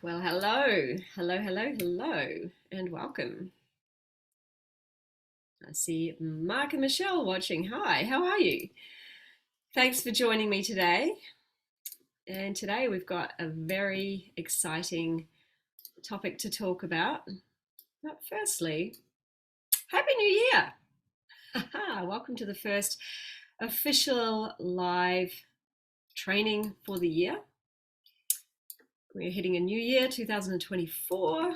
Well, hello, and welcome. I see Mark and Michelle watching. Hi, how are you? Thanks for joining me today. And today we've got a very exciting topic to talk about. But firstly, Happy New Year! Welcome to the first official live training for the year. We're hitting a new year, 2024.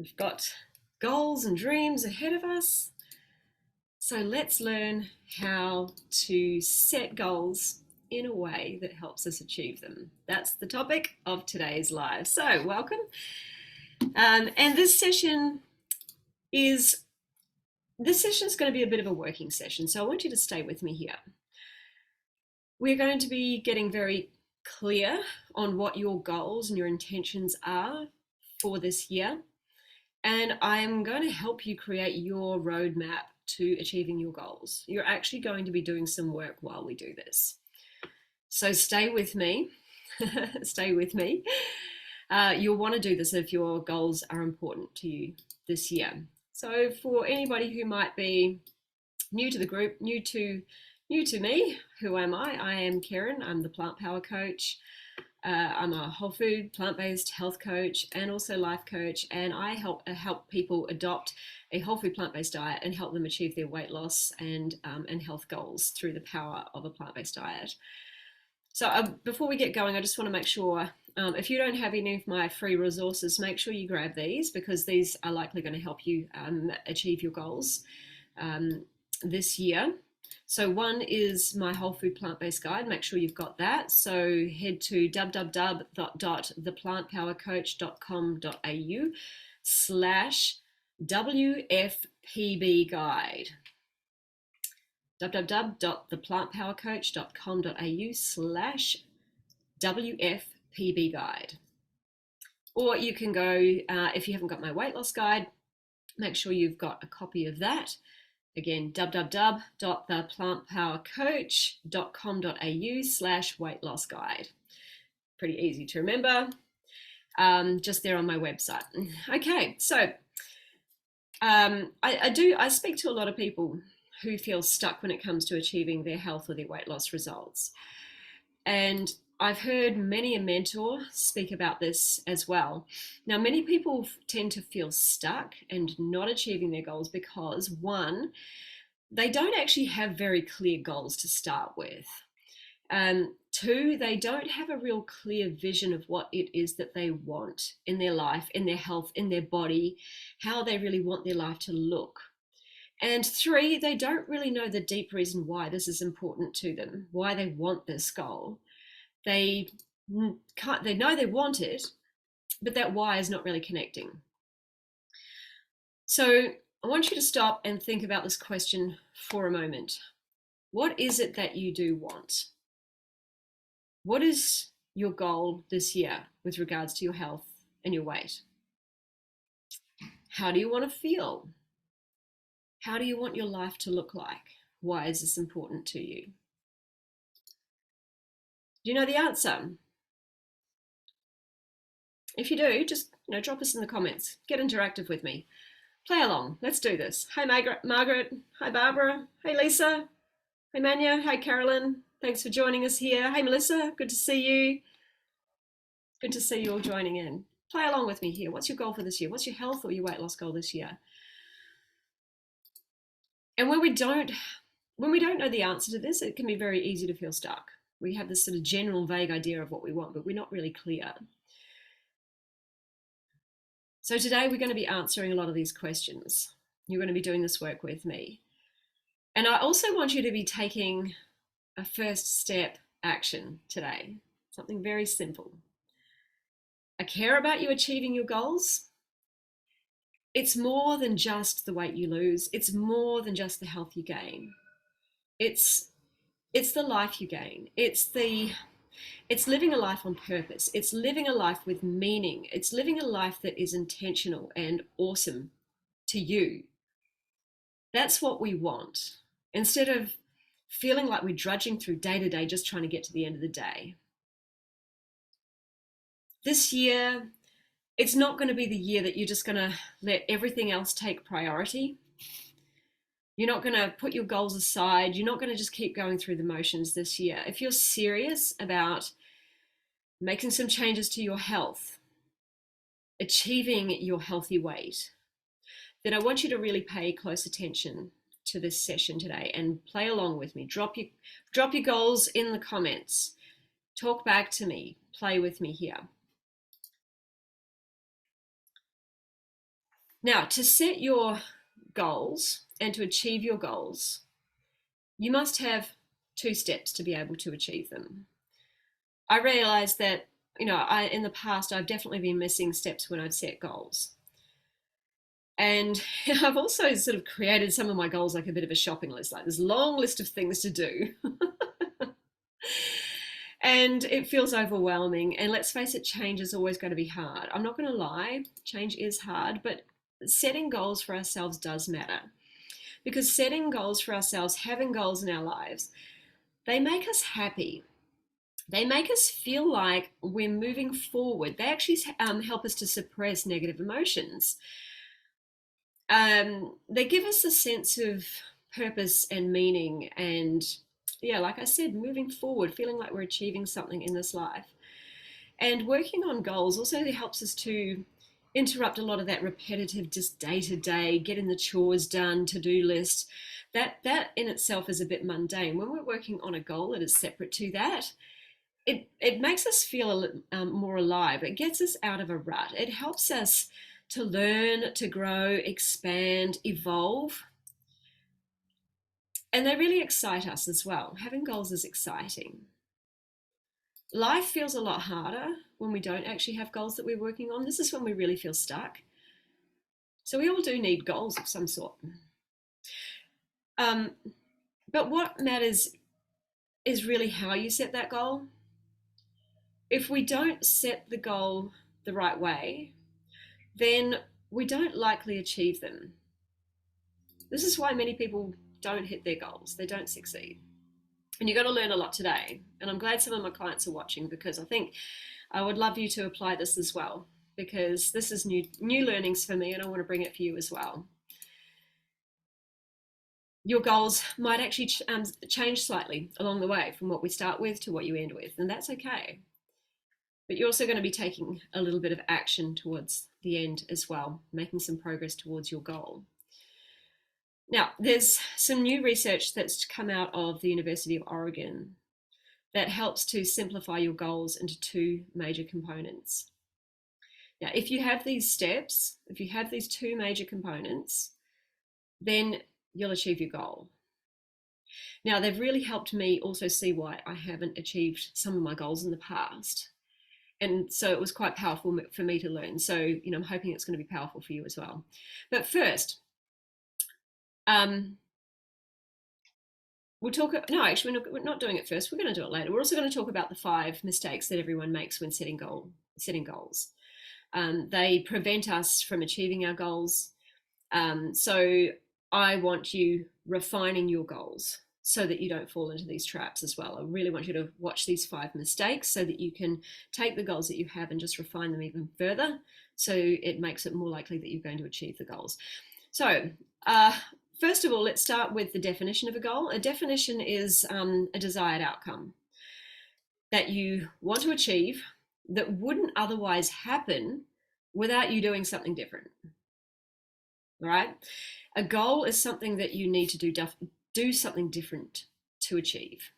We've got goals and dreams ahead of us. So let's learn how to set goals in a way that helps us achieve them. That's the topic of today's live. So welcome. And this session is going to be a bit of a working session. So I want you to stay with me here. We're going to be getting very clear on what your goals and your intentions are for this year. And I'm going to help you create your roadmap to achieving your goals. You're actually going to be doing some work while we do this. So stay with me. Stay with me. You'll want to do this if your goals are important to you this year. So for anybody who might be new to the group, new to me, who am I? I am Karen. I'm the Plant Power Coach. I'm a whole food, plant-based health coach and also life coach, and I help people adopt a whole food plant-based diet and help them achieve their weight loss and health goals through the power of a plant-based diet. So before we get going, I just want to make sure if you don't have any of my free resources, make sure you grab these because these are likely going to help you achieve your goals this year. So one is my whole food plant-based guide. Make sure you've got that. So head to www.theplantpowercoach.com.au/WFPB guide. www.theplantpowercoach.com.au/WFPB guide. Or you can go, if you haven't got my weight loss guide, make sure you've got a copy of that. Again, www.theplantpowercoach.com.au/weight loss guide. Pretty easy to remember, just there on my website. Okay, so I speak to a lot of people who feel stuck when it comes to achieving their health or their weight loss results. And I've heard many a mentor speak about this as well. Now, many people tend to feel stuck and not achieving their goals because, one, they don't actually have very clear goals to start with. Two, they don't have a real clear vision of what it is that they want in their life, in their health, in their body, how they really want their life to look. And three, they don't really know the deep reason why this is important to them, why they want this goal. They know they want it, but that why is not really connecting. So I want you to stop and think about this question for a moment. What is it that you do want? What is your goal this year with regards to your health and your weight? How do you want to feel? How do you want your life to look like? Why is this important to you? Do you know the answer? If you do, just drop us in the comments. Get interactive with me. Play along. Let's do this. Hi, Margaret. Hi, Barbara. Hey, Lisa. Hey, Manya. Hi, Carolyn. Thanks for joining us here. Hey, Melissa. Good to see you. Good to see you all joining in. Play along with me here. What's your goal for this year? What's your health or your weight loss goal this year? And when we don't know the answer to this, it can be very easy to feel stuck. We have this sort of general vague idea of what we want, but we're not really clear. So today we're going to be answering a lot of these questions. You're going to be doing this work with me. And I also want you to be taking a first step action today, something very simple. I care about you achieving your goals. It's more than just the weight you lose. It's more than just the health you gain. It's the life you gain. It's living a life on purpose. It's living a life with meaning. It's living a life that is intentional and awesome to you. That's what we want. Instead of feeling like we're drudging through day to day, just trying to get to the end of the day. This year, it's not going to be the year that you're just going to let everything else take priority. You're not going to put your goals aside. You're not going to just keep going through the motions this year. If you're serious about making some changes to your health, achieving your healthy weight, then I want you to really pay close attention to this session today and play along with me. Drop your goals in the comments. Talk back to me. Play with me here. Now, to set your goals and to achieve your goals, you must have 2 steps to be able to achieve them. I realized that, in the past, I've definitely been missing steps when I've set goals. And I've also sort of created some of my goals like a bit of a shopping list, like this long list of things to do. And it feels overwhelming. And let's face it, change is always going to be hard. I'm not going to lie, change is hard, but setting goals for ourselves does matter. Because setting goals for ourselves, having goals in our lives, they make us happy. They make us feel like we're moving forward. They actually help us to suppress negative emotions. They give us a sense of purpose and meaning, and like I said, moving forward, feeling like we're achieving something in this life. And working on goals also helps us to interrupt a lot of that repetitive, just day-to-day, getting the chores done, to-do list. That in itself is a bit mundane. When we're working on a goal that is separate to that, it makes us feel more alive. It gets us out of a rut. It helps us to learn, to grow, expand, evolve. And they really excite us as well. Having goals is exciting. Life feels a lot harder when we don't actually have goals that we're working on. This is when we really feel stuck. So we all do need goals of some sort. But what matters is really how you set that goal. If we don't set the goal the right way, then we don't likely achieve them. This is why many people don't hit their goals. They don't succeed. And you've got to learn a lot today. And I'm glad some of my clients are watching, because I think I would love you to apply this as well, because this is new learnings for me, and I want to bring it for you as well. Your goals might actually change slightly along the way from what we start with to what you end with, and that's okay. But you're also going to be taking a little bit of action towards the end as well, making some progress towards your goal. Now, there's some new research that's come out of the University of Oregon that helps to simplify your goals into 2 major components. Now, if you have these steps, if you have these 2 major components, then you'll achieve your goal. Now, they've really helped me also see why I haven't achieved some of my goals in the past. And so it was quite powerful for me to learn. So, I'm hoping it's going to be powerful for you as well. But first, we'll talk. No, actually, we're not doing it first. We're going to do it later. We're also going to talk about the 5 mistakes that everyone makes when setting goals. They prevent us from achieving our goals. So I want you refining your goals so that you don't fall into these traps as well. I really want you to watch these 5 mistakes so that you can take the goals that you have and just refine them even further, so it makes it more likely that you're going to achieve the goals. So first of all, let's start with the definition of a goal. A definition is a desired outcome that you want to achieve that wouldn't otherwise happen without you doing something different. All right? A goal is something that you need to do something different to achieve.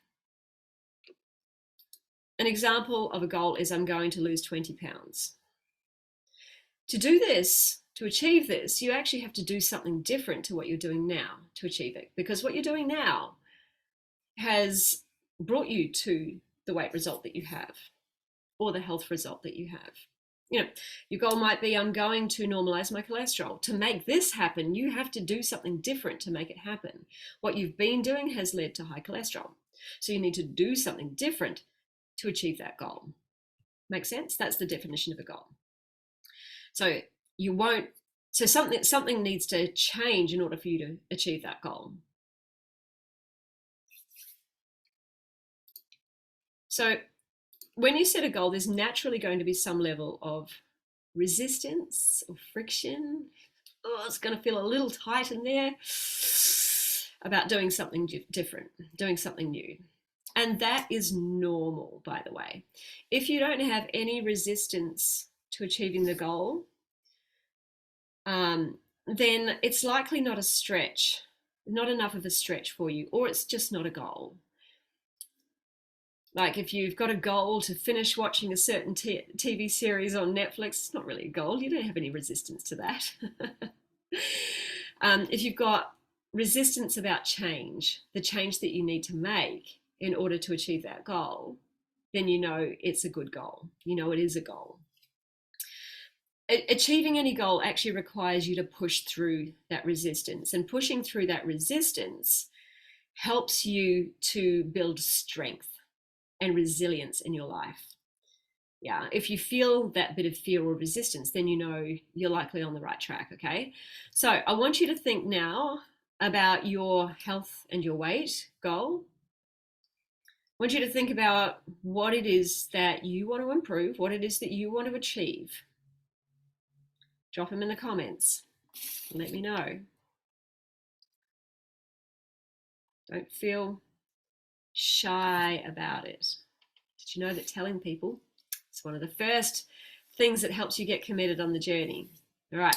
An example of a goal is I'm going to lose 20 pounds. To do this, to achieve this, you actually have to do something different to what you're doing now to achieve it, because what you're doing now has brought you to the weight result that you have, or the health result that you have. Your goal might be, I'm going to normalize my cholesterol. To make this happen, you have to do something different to make it happen. What you've been doing has led to high cholesterol. So you need to do something different to achieve that goal. Make sense? That's the definition of a goal. So something needs to change in order for you to achieve that goal. So when you set a goal, there's naturally going to be some level of resistance or friction. Oh, it's going to feel a little tight in there about doing something different, doing something new. And that is normal, by the way. If you don't have any resistance to achieving the goal, then it's likely not a stretch, not enough of a stretch for you, or it's just not a goal. Like if you've got a goal to finish watching a certain TV series on Netflix, it's not really a goal. You don't have any resistance to that. If you've got resistance about change, the change that you need to make in order to achieve that goal, then you know it's a good goal. You know it is a goal. Achieving any goal actually requires you to push through that resistance, and pushing through that resistance helps you to build strength and resilience in your life. Yeah, if you feel that bit of fear or resistance, then you know you're likely on the right track, okay? So I want you to think now about your health and your weight goal. I want you to think about what it is that you want to improve, what it is that you want to achieve. Drop them in the comments. Let me know. Don't feel shy about it. Did you know that telling people is one of the first things that helps you get committed on the journey? All right.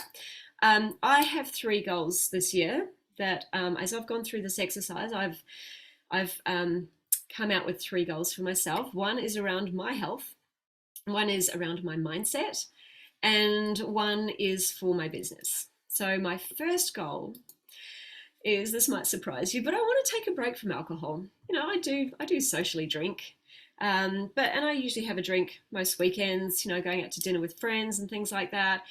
I have 3 goals this year that as I've gone through this exercise, I've come out with 3 goals for myself. One is around my health, one is around my mindset, and one is for my business. So my first goal is, this might surprise you, but I want to take a break from alcohol. You know, I do socially drink, and I usually have a drink most weekends, you know, going out to dinner with friends and things like that.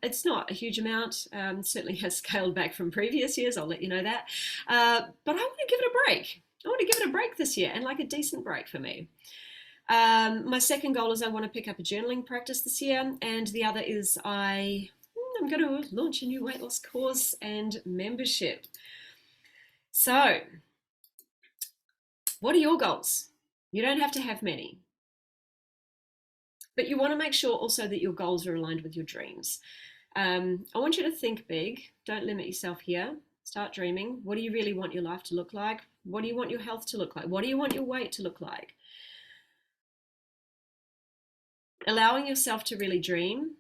It's not a huge amount, certainly has scaled back from previous years, I'll let you know that. But I want to give it a break. I want to give it a break this year, and like a decent break for me. My second goal is I want to pick up a journaling practice this year, and the other is I'm going to launch a new weight loss course and membership. So, what are your goals? You don't have to have many, but you want to make sure also that your goals are aligned with your dreams. I want you to think big. Don't limit yourself here. Start dreaming. What do you really want your life to look like? What do you want your health to look like? What do you want your weight to look like? Allowing yourself to really dream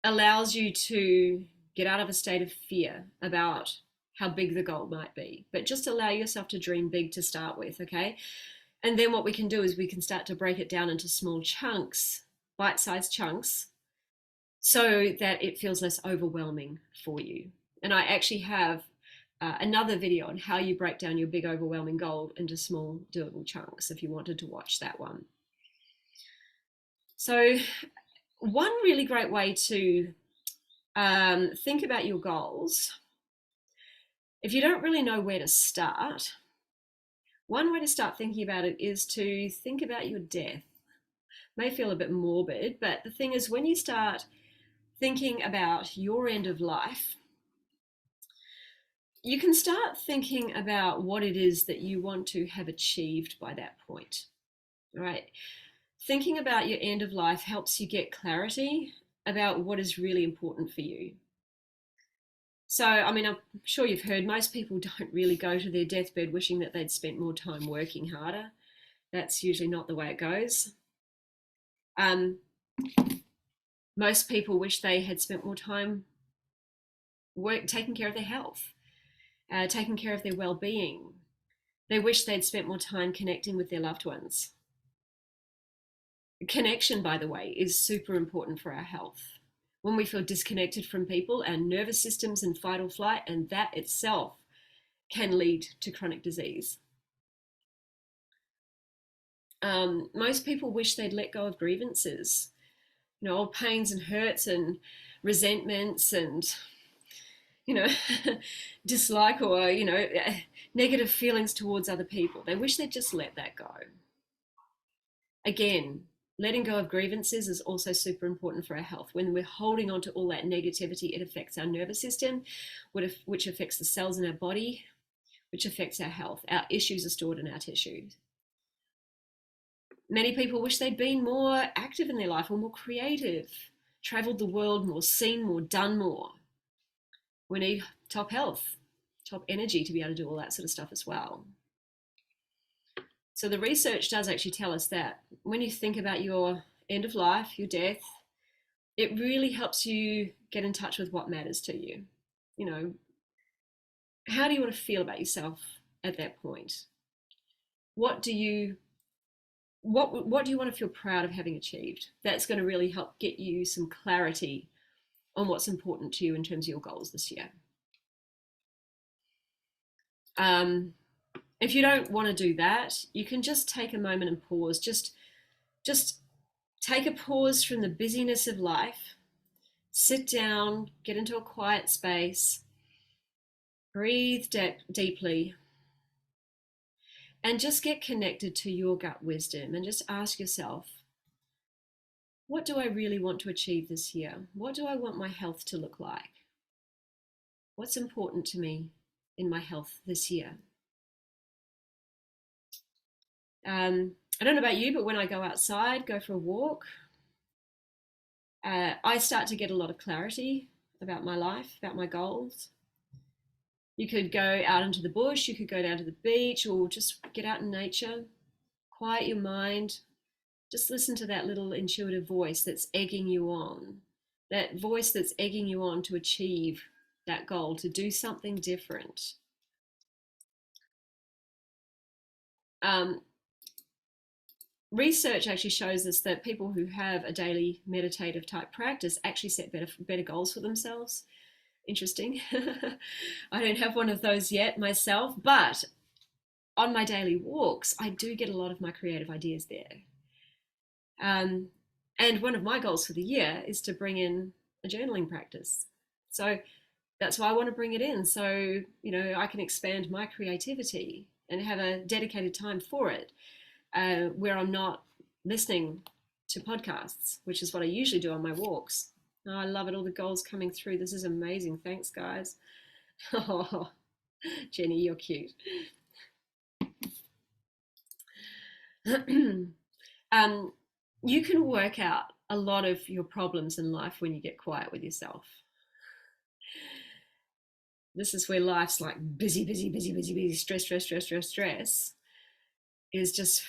allows you to get out of a state of fear about how big the goal might be, but just allow yourself to dream big to start with, okay? And then what we can do is we can start to break it down into small chunks, bite-sized chunks, so that it feels less overwhelming for you. And I actually have another video on how you break down your big overwhelming goal into small doable chunks if you wanted to watch that one. So one really great way to think about your goals, if you don't really know where to start, one way to start thinking about it is to think about your death. It may feel a bit morbid, but the thing is, when you start thinking about your end of life, you can start thinking about what it is that you want to have achieved by that point. All right. Thinking about your end of life helps you get clarity about what is really important for you. So, I mean, I'm sure you've heard most people don't really go to their deathbed wishing that they'd spent more time working harder. That's usually not the way it goes. Most people wish they had spent more time taking care of their health, taking care of their well-being. They wish they'd spent more time connecting with their loved ones. Connection, by the way, is super important for our health. When we feel disconnected from people, our nervous system's in fight or flight, and that itself can lead to chronic disease. Most people wish they'd let go of grievances, you know, old pains and hurts and resentments and, you know, dislike or, you know, negative feelings towards other people. They wish they'd just let that go. Again, letting go of grievances is also super important for our health. When we're holding on to all that negativity, it affects our nervous system, which affects the cells in our body, which affects our health. Our issues are stored in our tissues. Many people wish they'd been more active in their life or more creative, traveled the world more, seen more, done more. We need top health, top energy to be able to do all that sort of stuff as well. So the research does actually tell us that when you think about your end of life, your death, it really helps you get in touch with what matters to you. You know, how do you want to feel about yourself at that point? What do you want to feel proud of having achieved? That's going to really help get you some clarity on what's important to you in terms of your goals this year. If you don't want to do that, you can just take a moment and pause. Just take a pause from the busyness of life. Sit down, get into a quiet space, breathe deeply, and just get connected to your gut wisdom and just ask yourself, what do I really want to achieve this year? What do I want my health to look like? What's important to me in my health this year? I don't know about you, but when I go outside, go for a walk, I start to get a lot of clarity about my life, about my goals. You could go out into the bush, you could go down to the beach, or just get out in nature, quiet your mind, just listen to that little intuitive voice that's egging you on, that voice that's egging you on to achieve that goal, to do something different. Research actually shows us that people who have a daily meditative type practice actually set better goals for themselves. Interesting. I don't have one of those yet myself, but on my daily walks, I do get a lot of my creative ideas there. And one of my goals for the year is to bring in a journaling practice. So that's why I want to bring it in. So, I can expand my creativity and have a dedicated time for it, where I'm not listening to podcasts, which is what I usually do on my walks. Oh, I love it. All the goals coming through. This is amazing. Thanks, guys. Oh, Jenny, you're cute. You can work out a lot of your problems in life when you get quiet with yourself. This is where life's like busy, stress is just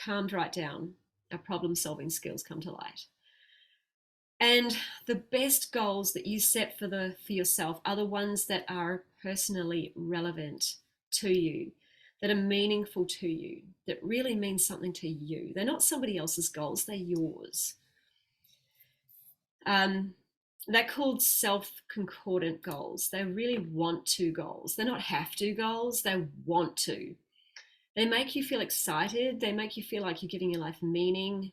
calmed right down. Our problem solving skills come to light. And the best goals that you set for yourself are the ones that are personally relevant to you, that are meaningful to you, that really mean something to you. They're not somebody else's goals, they're yours. They're called self-concordant goals. They really want to goals. They're not have to goals, they want to. They make you feel excited. They make you feel like you're giving your life meaning.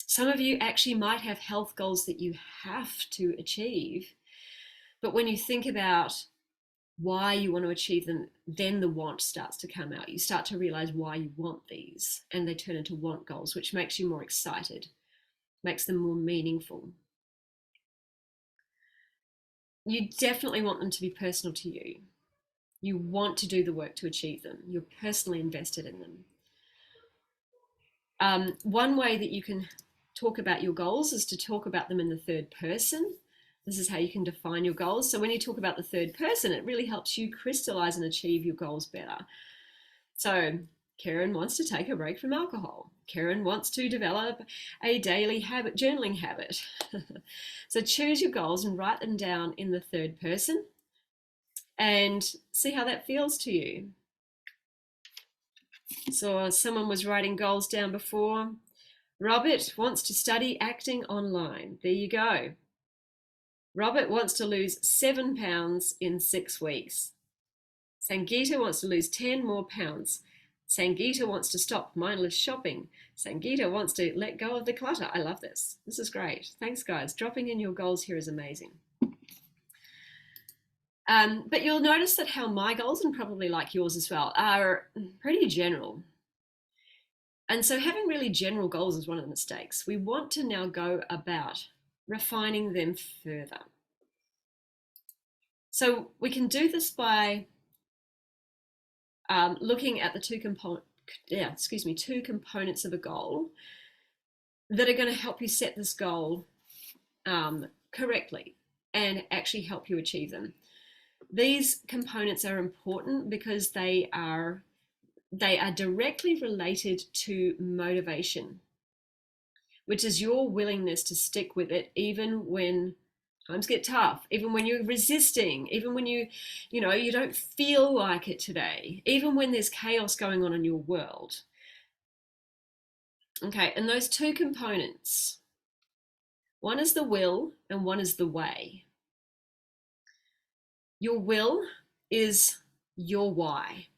Some of you actually might have health goals that you have to achieve. But when you think about why you want to achieve them, then the want starts to come out. You start to realize why you want these, and they turn into want goals, which makes you more excited, makes them more meaningful. You definitely want them to be personal to you. You want to do the work to achieve them. You're personally invested in them. One way that you can talk about your goals is to talk about them in the third person. This is how you can define your goals. So when you talk about the third person, it really helps you crystallize and achieve your goals better. So Karen wants to take a break from alcohol. Karen wants to develop a daily journaling habit. So choose your goals and write them down in the third person and see how that feels to you. So someone was writing goals down before. Robert wants to study acting online. There you go. Robert wants to lose 7 pounds in 6 weeks. Sangeeta wants to lose 10 more pounds. Sangeeta wants to stop mindless shopping. Sangeeta wants to let go of the clutter. I love this. This is great. Thanks, guys. Dropping in your goals here is amazing. But you'll notice that how my goals, and probably like yours as well, are pretty general. And so having really general goals is one of the mistakes. We want to now go about refining them further. So we can do this by looking at the two components of a goal that are going to help you set this goal correctly and actually help you achieve them. These components are important because they are directly related to motivation, which is your willingness to stick with it even when times get tough, even when you're resisting, even when you don't feel like it today, even when there's chaos going on in your world. Okay, and those two components, one is the will and one is the way. Your will is your why.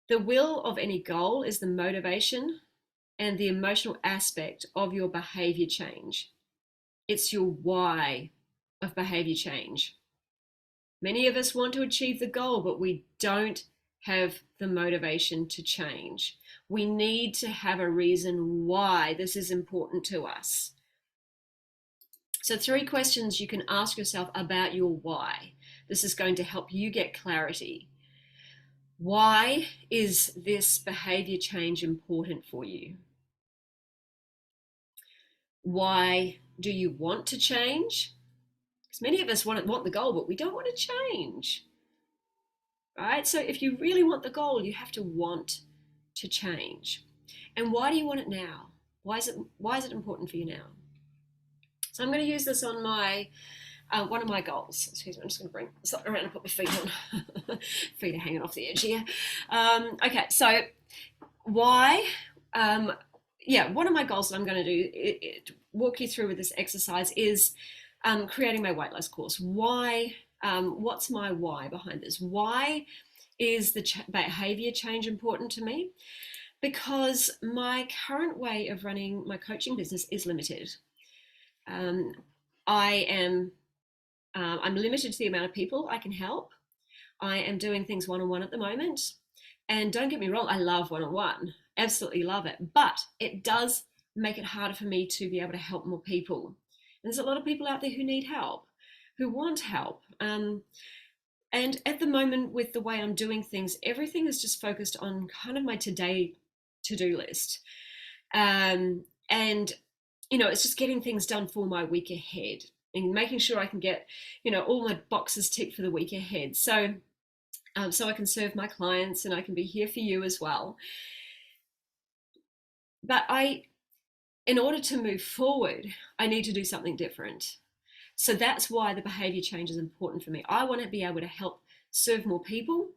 The will of any goal is the motivation and the emotional aspect of your behavior change. It's your why of behavior change. Many of us want to achieve the goal, but we don't have the motivation to change. We need to have a reason why this is important to us. So 3 questions you can ask yourself about your why. This is going to help you get clarity. Why is this behavior change important for you? Why do you want to change? Because many of us want the goal, but we don't want to change. Right? So if you really want the goal, you have to want to change. And why do you want it now? Why is it important for you now? So I'm going to use this on my one of my goals. Excuse me, I'm just going to bring something around and put my feet on. Feet are hanging off the edge here. Okay, so why? One of my goals that I'm going to do, walk you through with this exercise, is creating my weight loss course. Why? What's my why behind this? Why is the behavior change important to me? Because my current way of running my coaching business is limited. I'm limited to the amount of people I can help. I am doing things one-on-one at the moment. And don't get me wrong, I love one-on-one. Absolutely love it. But it does make it harder for me to be able to help more people. And there's a lot of people out there who need help, who want help. And at the moment, with the way I'm doing things, everything is just focused on kind of my today to-do list. And it's just getting things done for my week ahead and making sure I can get, all my boxes ticked for the week ahead. So I can serve my clients and I can be here for you as well. But in order to move forward, I need to do something different. So that's why the behavior change is important for me. I want to be able to help serve more people.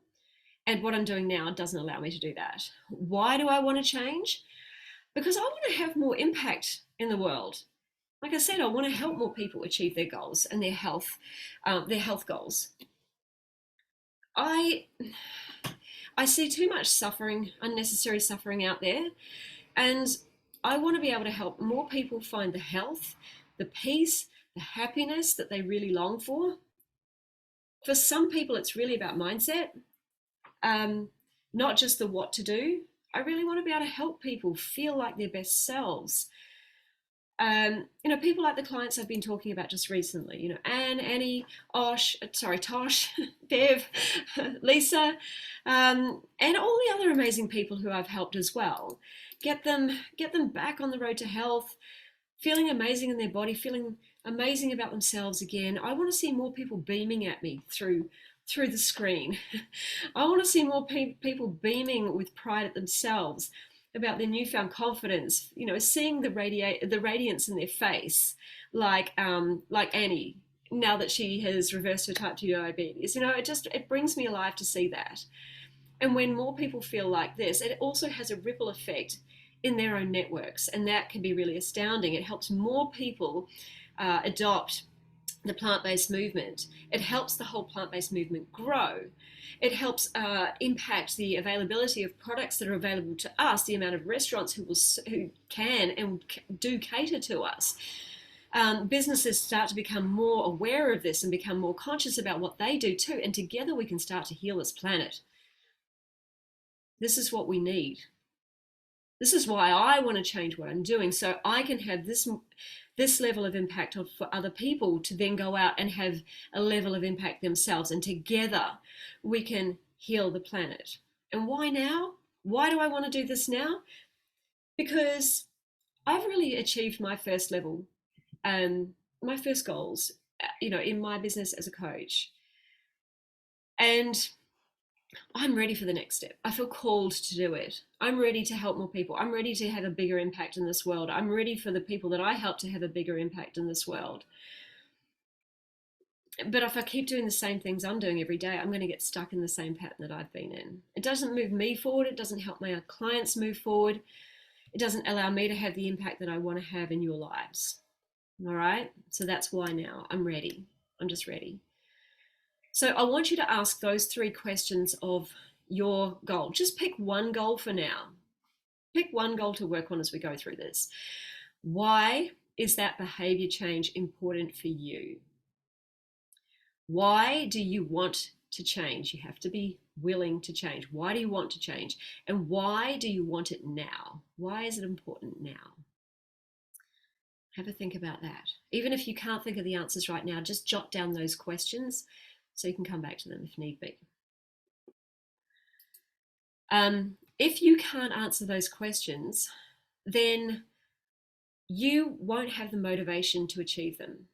And what I'm doing now doesn't allow me to do that. Why do I want to change? Because I want to have more impact in the world. Like I said, I want to help more people achieve their goals and their health goals. I see too much suffering, unnecessary suffering out there, and I want to be able to help more people find the health, the peace, the happiness that they really long for. For some people, it's really about mindset, not just the what to do. I really want to be able to help people feel like their best selves. People like the clients I've been talking about just recently, Anne, Annie, Tosh, Bev, Lisa, and all the other amazing people who I've helped as well. Get them back on the road to health, feeling amazing in their body, feeling amazing about themselves again. I want to see more people beaming at me through the screen. I want to see more people beaming with pride at themselves, about their newfound confidence, seeing the radiance in their face, like Annie, now that she has reversed her type 2 diabetes. It brings me alive to see that. And when more people feel like this, it also has a ripple effect in their own networks, and that can be really astounding. It helps more people adopt the plant-based movement. It helps the whole plant-based movement grow. It helps impact the availability of products that are available to us, the amount of restaurants who can and do cater to us. Businesses start to become more aware of this and become more conscious about what they do too, and together we can start to heal this planet. This is what we need. This is why I want to change what I'm doing, so I can have this level of impact for other people to then go out and have a level of impact themselves. And together we can heal the planet. And why now? Why do I want to do this now? Because I've really achieved my first level, my first goals, in my business as a coach. And I'm ready for the next step. I feel called to do it. I'm ready to help more people. I'm ready to have a bigger impact in this world. I'm ready for the people that I help to have a bigger impact in this world. But if I keep doing the same things I'm doing every day, I'm going to get stuck in the same pattern that I've been in. It doesn't move me forward. It doesn't help my clients move forward. It doesn't allow me to have the impact that I want to have in your lives. All right? So that's why now I'm ready. I'm just ready. So I want you to ask those 3 questions of your goal. Just pick one goal for now. Pick one goal to work on as we go through this. Why is that behavior change important for you? Why do you want to change? You have to be willing to change. Why do you want to change? And why do you want it now? Why is it important now? Have a think about that. Even if you can't think of the answers right now, just jot down those questions so you can come back to them if need be. If you can't answer those questions, then you won't have the motivation to achieve them.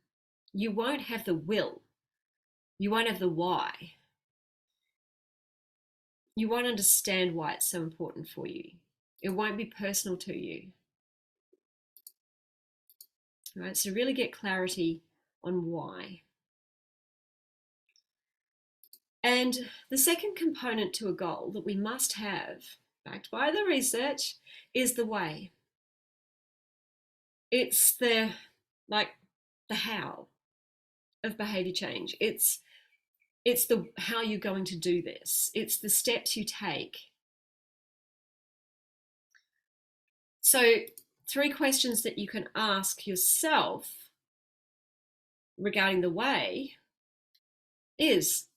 You won't have the will. You won't have the why. You won't understand why it's so important for you. It won't be personal to you. All right, so really get clarity on why. And the second component to a goal that we must have, backed by the research, is the way. It's the how of behavior change. It's the how you're going to do this. It's the steps you take. So 3 questions that you can ask yourself regarding the way is,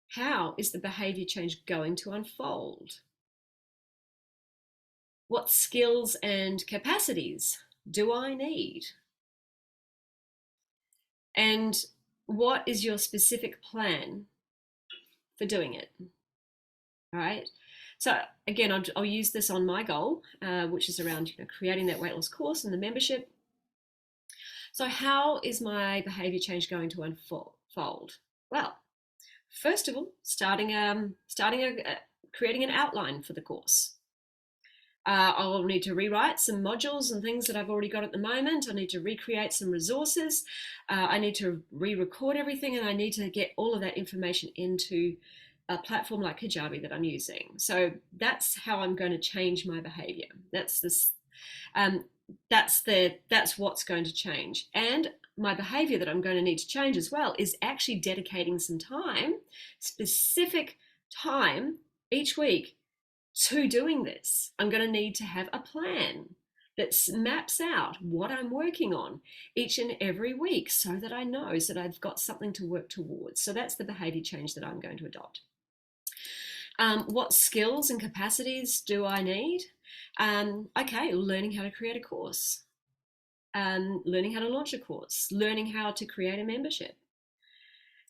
how is the behavior change going to unfold? What skills and capacities do I need? And what is your specific plan for doing it? All right. So again, I'll use this on my goal, which is around creating that weight loss course and the membership. So how is my behavior change going to unfold? Well, first of all, creating an outline for the course. I'll need to rewrite some modules and things that I've already got at the moment. I need to recreate some resources. I need to re-record everything, and I need to get all of that information into a platform like Kajabi that I'm using. So that's how I'm going to change my behavior. That's what's going to change. And my behavior that I'm going to need to change as well is actually dedicating some time, specific time each week to doing this. I'm going to need to have a plan that maps out what I'm working on each and every week so that I know, so that I've got something to work towards. So that's the behavior change that I'm going to adopt. What skills and capacities do I need? Okay, learning how to create a course, learning how to launch a course, learning how to create a membership,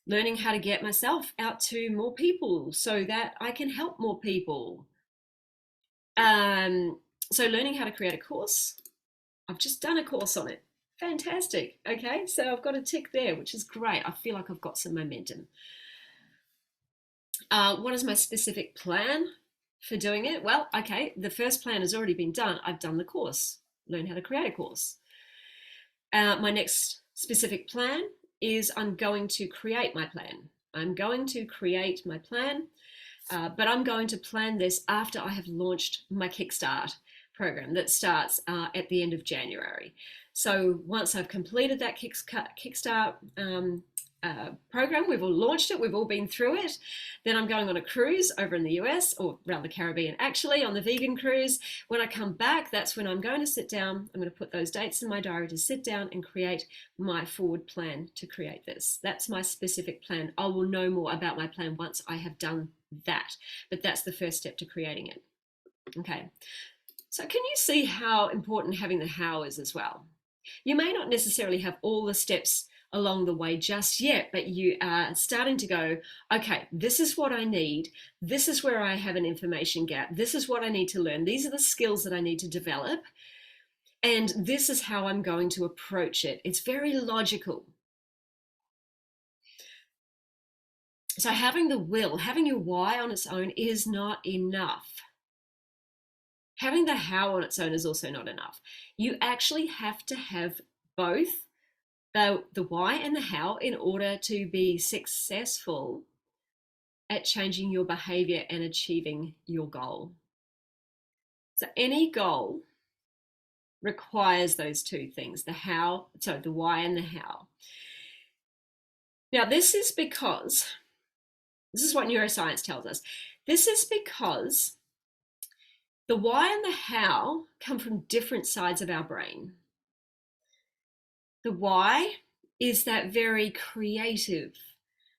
learning how to get myself out to more people so that I can help more people. So learning how to create a course. I've just done a course on it. Fantastic. Okay, so I've got a tick there, which is great. I feel like I've got some momentum. What is my specific plan for doing it? Well, okay, the first plan has already been done. I've done the course, learn how to create a course. My next specific plan is I'm going to create my plan. I'm going to create my plan, but I'm going to plan this after I have launched my Kickstart program that starts at the end of January. So once I've completed that Kickstart program, we've all launched it, we've all been through it, then I'm going on a cruise over in the US, or around the Caribbean actually, on the vegan cruise. When I come back, that's when I'm going to sit down, I'm going to put those dates in my diary to sit down and create my forward plan to create this. That's my specific plan. I will know more about my plan once I have done that, but that's the first step to creating it. Okay, so can you see how important having the how is as well? You may not necessarily have all the steps along the way just yet, but you are starting to go, okay, this is what I need. This is where I have an information gap. This is what I need to learn. These are the skills that I need to develop. And this is how I'm going to approach it. It's very logical. So having the will, having your why on its own is not enough. Having the how on its own is also not enough. You actually have to have both the why and the how in order to be successful at changing your behavior and achieving your goal. So any goal requires those two things, the why and the how. Now, this is what neuroscience tells us. This is because the why and the how come from different sides of our brain. The why is that very creative,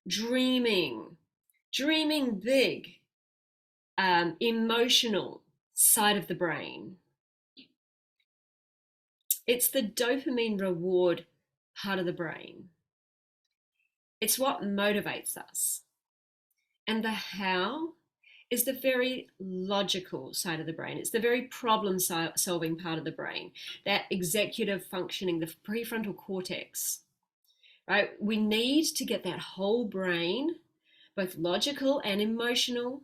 dreaming big, emotional side of the brain. It's the dopamine reward part of the brain. It's what motivates us. And the how is the very logical side of the brain. It's the very problem solving part of the brain, that executive functioning, the prefrontal cortex, right? We need to get that whole brain, both logical and emotional,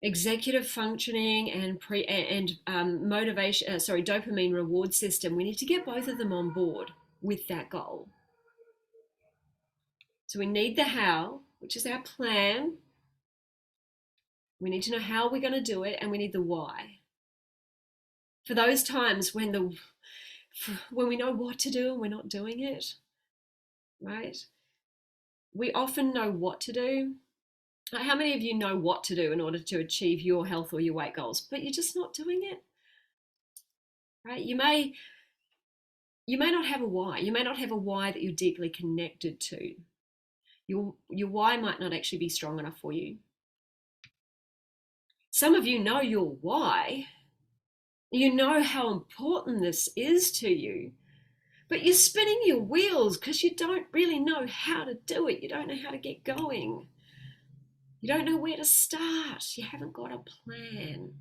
executive functioning and dopamine reward system. We need to get both of them on board with that goal. So we need the how, which is our plan. We need to know how we're going to do it, and we need the why. For those times when we know what to do and we're not doing it, right? We often know what to do. How many of you know what to do in order to achieve your health or your weight goals, but you're just not doing it? Right? You may not have a why. You may not have a why that you're deeply connected to. Your why might not actually be strong enough for you. Some of you know your why. You know how important this is to you, but you're spinning your wheels because you don't really know how to do it. You don't know how to get going. You don't know where to start. You haven't got a plan.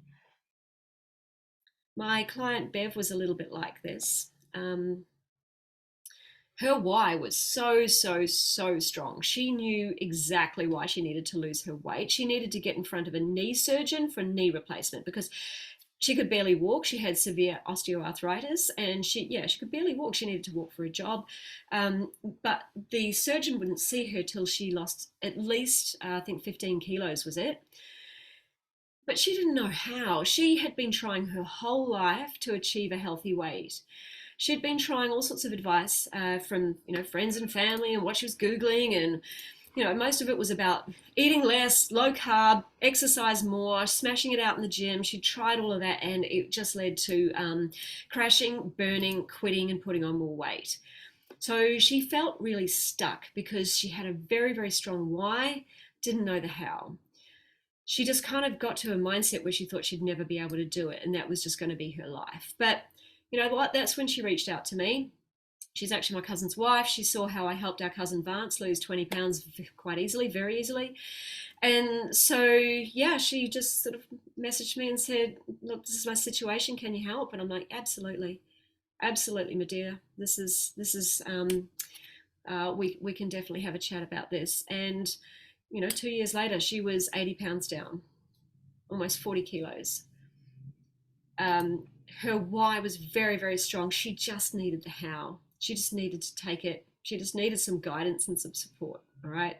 My client Bev was a little bit like this. Her why was so strong. She knew exactly why she needed to lose her weight. She needed to get in front of a knee surgeon for knee replacement because she could barely walk. She had severe osteoarthritis and she could barely walk. She needed to walk for a job. But the surgeon wouldn't see her till she lost at least, I think 15 kilos was it. But she didn't know how. She had been trying her whole life to achieve a healthy weight. She'd been trying all sorts of advice from friends and family and what she was Googling, and most of it was about eating less, low carb, exercise more, smashing it out in the gym. She tried all of that and it just led to crashing, burning, quitting and putting on more weight. So she felt really stuck because she had a very, very strong why, didn't know the how. She just kind of got to a mindset where she thought she'd never be able to do it and that was just going to be her life. But you know what? That's when she reached out to me. She's actually my cousin's wife. She saw how I helped our cousin Vance lose 20 pounds quite easily, very easily. And so, yeah, she just sort of messaged me and said, look, this is my situation. Can you help? And I'm like, absolutely. Absolutely, my dear. We can definitely have a chat about this. And, 2 years later, she was 80 pounds down, almost 40 kilos. Her why was very, very strong. She just needed the how. She just needed to take it. She just needed some guidance and some support. All right.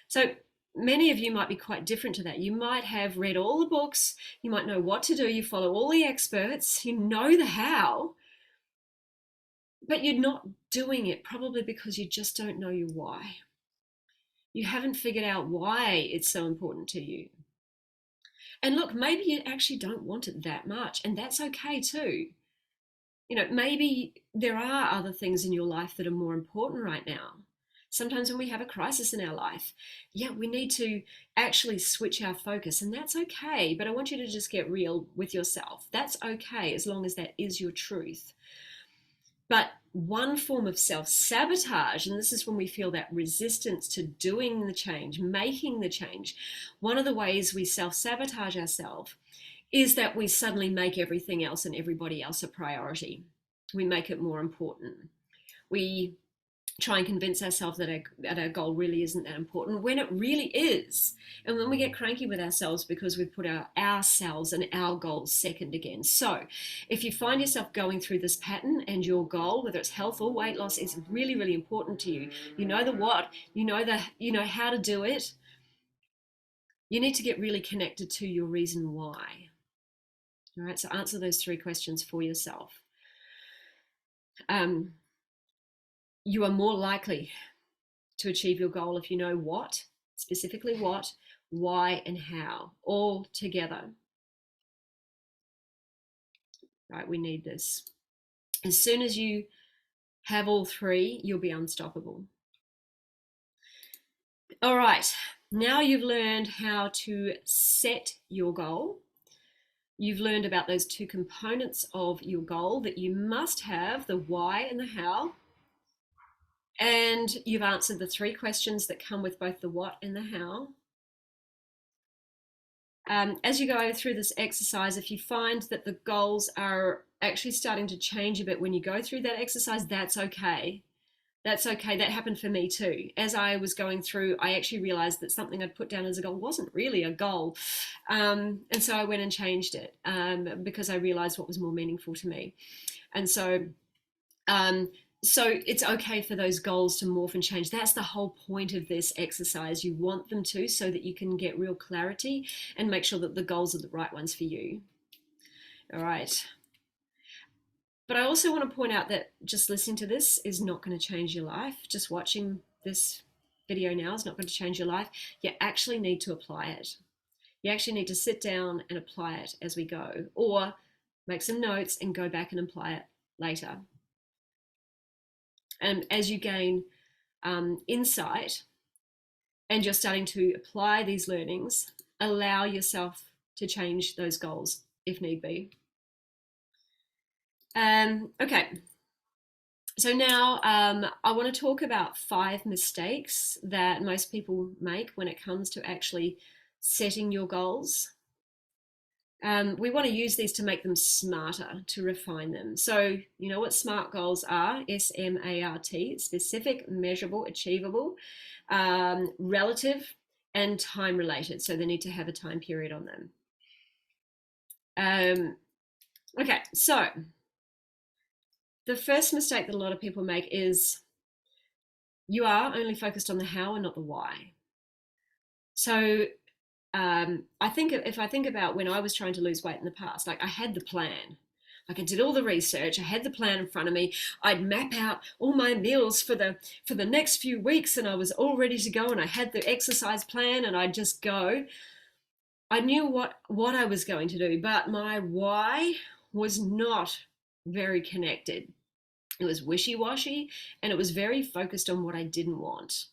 So many of you might be quite different to that. You might have read all the books. You might know what to do. You follow all the experts. You know the how, but you're not doing it probably because you just don't know your why. You haven't figured out why it's so important to you. And look, maybe you actually don't want it that much, and that's okay too. Maybe there are other things in your life that are more important right now. Sometimes when we have a crisis in our life, we need to actually switch our focus, and that's okay. But I want you to just get real with yourself. That's okay as long as that is your truth. But one form of self-sabotage, and this is when we feel that resistance to doing the change, making the change, one of the ways we self-sabotage ourselves is that we suddenly make everything else and everybody else a priority. We make it more important. We try and convince ourselves that our goal really isn't that important when it really is. And then we get cranky with ourselves because we've put ourselves and our goals second again. So if you find yourself going through this pattern and your goal, whether it's health or weight loss, is really, really important to you, you know the what, you know how to do it, you need to get really connected to your reason why. All right, so answer those 3 questions for yourself. You are more likely to achieve your goal if you know what, specifically what, why, and how, all together. Right, we need this. As soon as you have all 3, you'll be unstoppable. All right, now you've learned how to set your goal. You've learned about those 2 components of your goal that you must have, the why and the how. And you've answered the 3 questions that come with both the what and the how. As you go through this exercise, if you find that the goals are actually starting to change a bit when you go through that exercise, that's okay. That's okay. That happened for me too. As I was going through, I actually realized that something I'd put down as a goal wasn't really a goal. And so I went and changed it because I realized what was more meaningful to me. And so it's okay for those goals to morph and change. That's the whole point of this exercise. You want them to, so that you can get real clarity and make sure that the goals are the right ones for you. All right. But I also want to point out that just listening to this is not going to change your life. Just watching this video now is not going to change your life. You actually need to apply it. You actually need to sit down and apply it as we go, or make some notes and go back and apply it later. And as you gain insight and you're starting to apply these learnings, allow yourself to change those goals if need be. Okay, so now I want to talk about 5 mistakes that most people make when it comes to actually setting your goals. We want to use these to make them smarter, to refine them. So you know what SMART goals are, SMART, specific, measurable, achievable, relative, and time related. So they need to have a time period on them. Okay, so the first mistake that a lot of people make is you are only focused on the how and not the why. So I think if I think about when I was trying to lose weight in the past, like I had the plan. Like I did all the research, I had the plan in front of me. I'd map out all my meals for the next few weeks, and I was all ready to go, and I had the exercise plan, and I'd just go. I knew what I was going to do, but my why was not very connected. It was wishy-washy, and it was very focused on what I didn't want.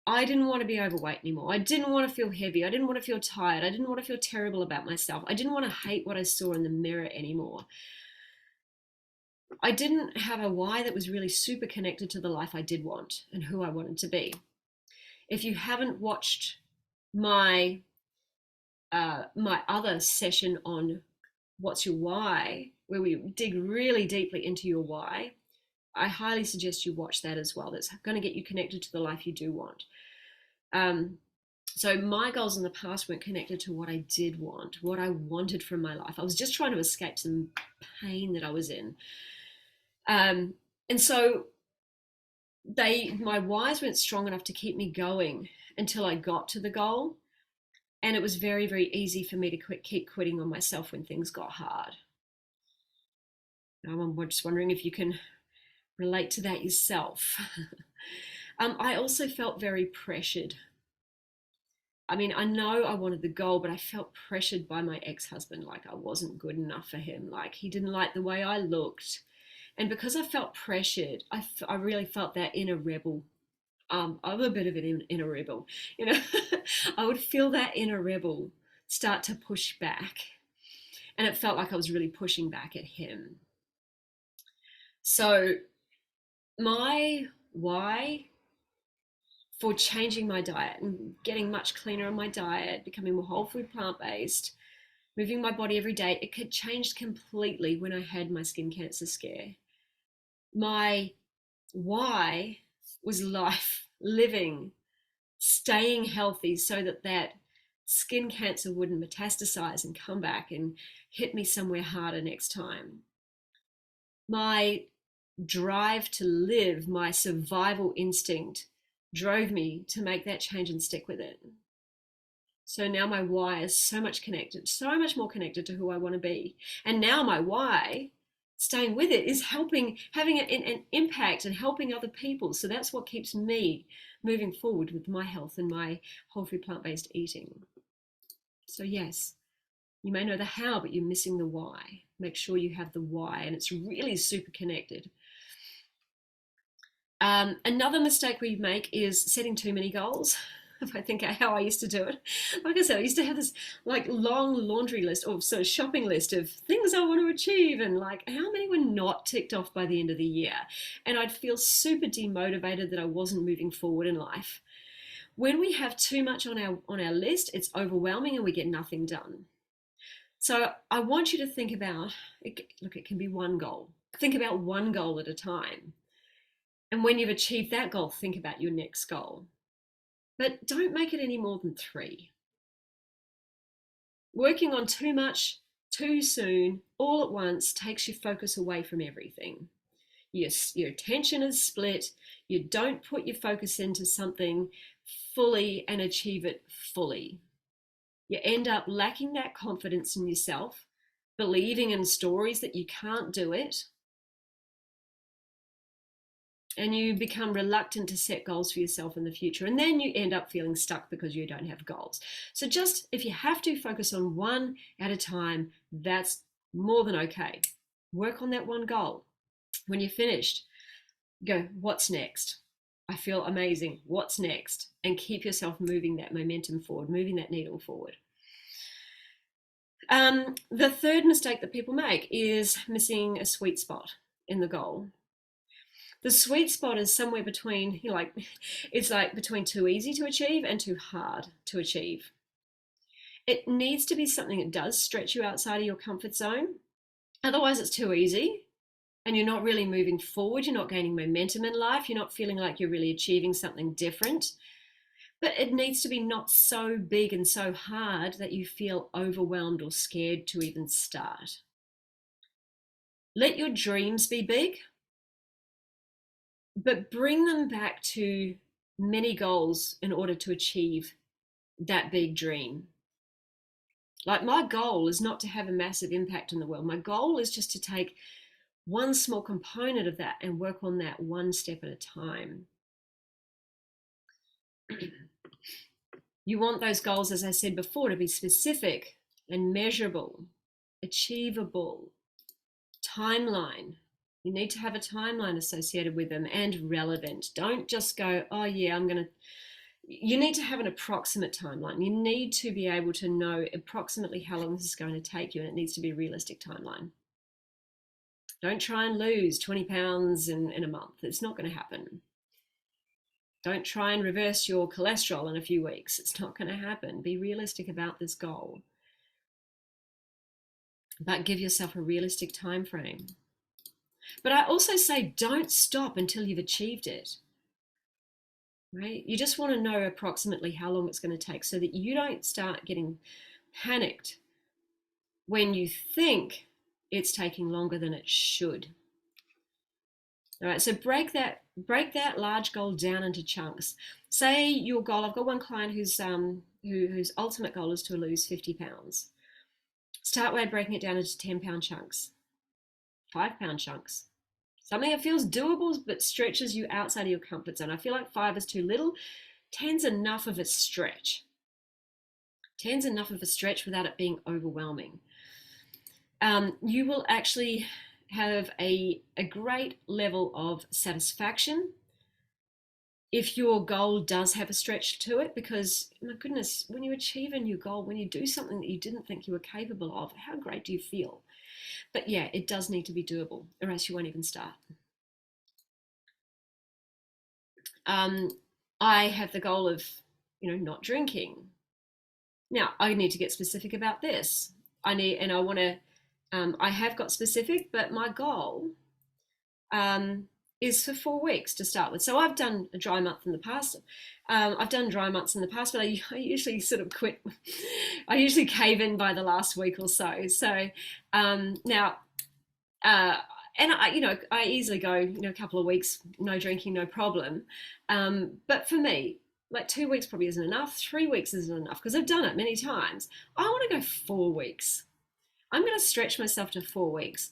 I didn't want to be overweight anymore. I didn't want to feel heavy. I didn't want to feel tired. I didn't want to feel terrible about myself. I didn't want to hate what I saw in the mirror anymore. I didn't have a why that was really super connected to the life I did want and who I wanted to be. If you haven't watched my other session on what's your why, where we dig really deeply into your why, I highly suggest you watch that as well. That's going to get you connected to the life you do want. So my goals in the past weren't connected to what I did want, what I wanted from my life. I was just trying to escape some pain that I was in. And so my whys weren't strong enough to keep me going until I got to the goal. And it was very, very easy for me to keep quitting on myself when things got hard. I'm just wondering if you can relate to that yourself. I also felt very pressured. I mean, I know I wanted the goal, but I felt pressured by my ex-husband. Like I wasn't good enough for him. Like he didn't like the way I looked. And because I felt pressured, I really felt that inner rebel. I'm a bit of an inner rebel, you know. I would feel that inner rebel start to push back. And it felt like I was really pushing back at him. So my why for changing my diet and getting much cleaner on my diet, becoming more whole food plant based, moving my body every day, it could change completely when I had my skin cancer scare. My why was life, living, staying healthy so that skin cancer wouldn't metastasize and come back and hit me somewhere harder next time. My drive to live, my survival instinct drove me to make that change and stick with it. So now my why is so much connected, so much more connected to who I want to be. And now my why, staying with it, is helping, having an impact and helping other people. So that's what keeps me moving forward with my health and my whole food plant-based eating. So yes, you may know the how, but you're missing the why. Make sure you have the why, and it's really super connected. Another mistake we make is setting too many goals. If I think how I used to do it, like I said, I used to have this like long laundry list or sort of shopping list of things I want to achieve, and like how many were not ticked off by the end of the year, and I'd feel super demotivated that I wasn't moving forward in life. When we have too much on our list, it's overwhelming and we get nothing done. So I want you to think about look, it can be one goal. Think about one goal at a time. And when you've achieved that goal, think about your next goal. But don't make it any more than 3. Working on too much, too soon, all at once takes your focus away from everything. Your attention is split. You don't put your focus into something fully and achieve it fully. You end up lacking that confidence in yourself, believing in stories that you can't do it, and you become reluctant to set goals for yourself in the future. And then you end up feeling stuck because you don't have goals. So just if you have to focus on one at a time, that's more than okay. Work on that one goal. When you're finished, go, what's next? I feel amazing. What's next? And keep yourself moving that momentum forward, moving that needle forward. The third mistake that people make is missing a sweet spot in the goal. The sweet spot is somewhere between, it's like between too easy to achieve and too hard to achieve. It needs to be something that does stretch you outside of your comfort zone. Otherwise, it's too easy and you're not really moving forward. You're not gaining momentum in life. You're not feeling like you're really achieving something different. But it needs to be not so big and so hard that you feel overwhelmed or scared to even start. Let your dreams be big, but bring them back to many goals in order to achieve that big dream. Like, my goal is not to have a massive impact in the world. My goal is just to take one small component of that and work on that one step at a time. You want those goals, as I said before, to be specific and measurable, achievable, timeline. You need to have a timeline associated with them and relevant. Don't just go, oh yeah, you need to have an approximate timeline. You need to be able to know approximately how long this is going to take you, and it needs to be a realistic timeline. Don't try and lose 20 pounds in a month. It's not going to happen. Don't try and reverse your cholesterol in a few weeks. It's not going to happen. Be realistic about this goal. But give yourself a realistic time frame. But I also say don't stop until you've achieved it. Right? You just want to know approximately how long it's going to take so that you don't start getting panicked when you think it's taking longer than it should. All right, so break that large goal down into chunks. Say your goal, I've got one client whose ultimate goal is to lose 50 pounds. Start by breaking it down into 10-pound chunks, 5-pound chunks. Something that feels doable but stretches you outside of your comfort zone. I feel like 5 is too little. 10's enough of a stretch. 10's enough of a stretch without it being overwhelming. You will actually have a great level of satisfaction if your goal does have a stretch to it, because my goodness, when you achieve a new goal, when you do something that you didn't think you were capable of, how great do you feel? But yeah, it does need to be doable, or else you won't even start. I have the goal of, not drinking. Now, I need to get specific about this. I have got specific, but my goal is for 4 weeks to start with. So I've done a dry month in the past. I've done dry months in the past, but I usually sort of quit. I usually cave in by the last week or so. So now, and I easily go, a couple of weeks, no drinking, no problem. But for me, like 2 weeks probably isn't enough. 3 weeks isn't enough because I've done it many times. I want to go 4 weeks. I'm going to stretch myself to 4 weeks.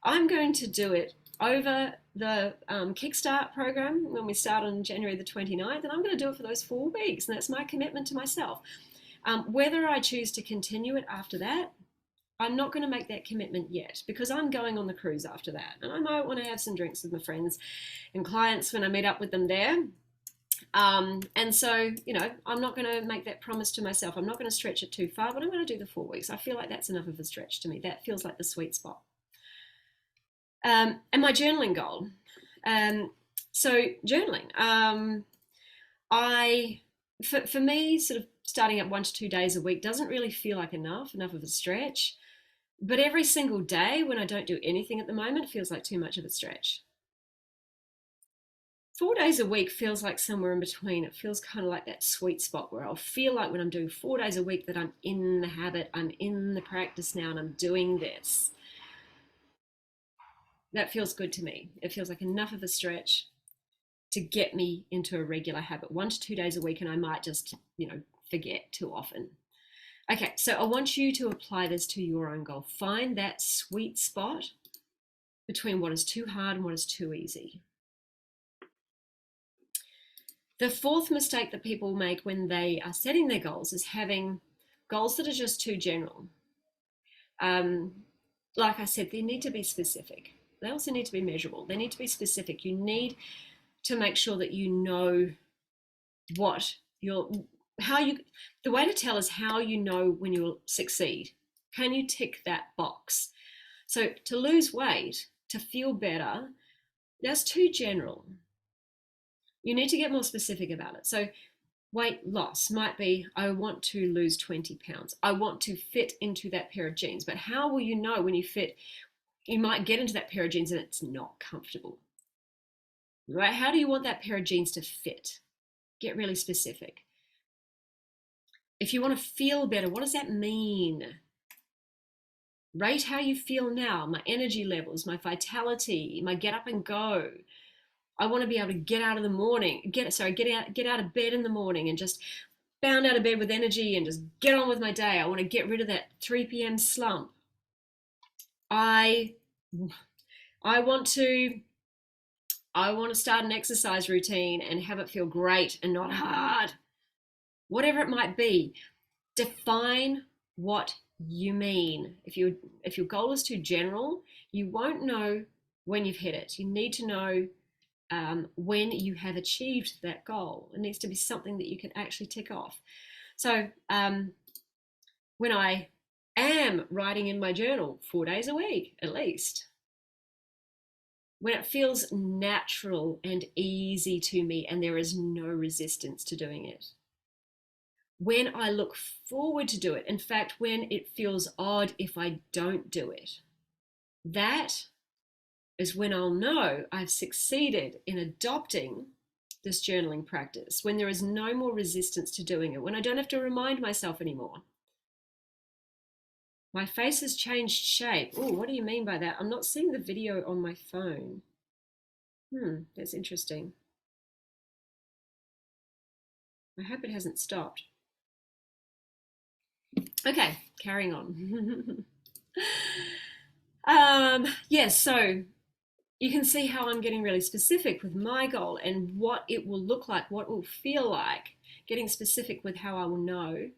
I'm going to do it over the Kickstart program when we start on January the 29th, and I'm going to do it for those 4 weeks, and that's my commitment to myself. Whether I choose to continue it after that, I'm not going to make that commitment yet because I'm going on the cruise after that, and I might want to have some drinks with my friends and clients when I meet up with them there. And so, I'm not going to make that promise to myself. I'm not going to stretch it too far, but I'm going to do the 4 weeks. I feel like that's enough of a stretch to me. That feels like the sweet spot. And my journaling goal. So journaling, for me, sort of starting at 1 to 2 days a week doesn't really feel like enough of a stretch. But every single day when I don't do anything at the moment feels like too much of a stretch. 4 days a week feels like somewhere in between. It feels kind of like that sweet spot where I'll feel like when I'm doing 4 days a week that I'm in the habit, I'm in the practice now, and I'm doing this. That feels good to me. It feels like enough of a stretch to get me into a regular habit, 1 to 2 days a week, and I might just, forget too often. Okay, so I want you to apply this to your own goal. Find that sweet spot between what is too hard and what is too easy. The fourth mistake that people make when they are setting their goals is having goals that are just too general. Like I said, they need to be specific. They also need to be measurable. They need to be specific. You need to make sure that you know the way to tell is how you know when you'll succeed. Can you tick that box? So to lose weight, to feel better, that's too general. You need to get more specific about it. So weight loss might be, I want to lose 20 pounds. I want to fit into that pair of jeans. But how will you know when you fit? You might get into that pair of jeans and it's not comfortable. Right? How do you want that pair of jeans to fit? Get really specific. If you want to feel better, what does that mean? Rate how you feel now, my energy levels, my vitality, my get up and go. I want to be able to get out of bed in the morning and just bound out of bed with energy and just get on with my day. I want to get rid of that 3 p.m. slump. I want to start an exercise routine and have it feel great and not hard. Whatever it might be, define what you mean. If your goal is too general, you won't know when you've hit it. You need to know when you have achieved that goal. It needs to be something that you can actually tick off. So when I am writing in my journal 4 days a week at least, when it feels natural and easy to me and there is no resistance to doing it, when I look forward to do it, in fact, when it feels odd if I don't do it, that is when I'll know I've succeeded in adopting this journaling practice, when there is no more resistance to doing it, when I don't have to remind myself anymore. My face has changed shape. Oh, what do you mean by that? I'm not seeing the video on my phone. That's interesting. I hope it hasn't stopped. Okay, carrying on. Yes, so you can see how I'm getting really specific with my goal and what it will look like, what it will feel like, getting specific with how I will know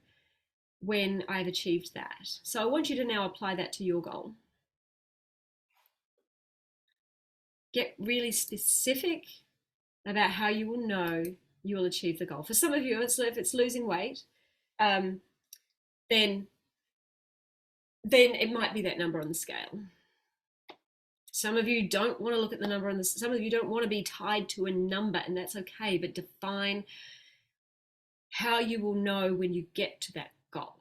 when I've achieved that. So I want you to now apply that to your goal. Get really specific about how you will know you will achieve the goal. For some of you, if it's losing weight, then it might be that number on the scale. Some of you don't want to look at the number on the, some of you don't want to be tied to a number, and that's okay, but define how you will know when you get to that goal.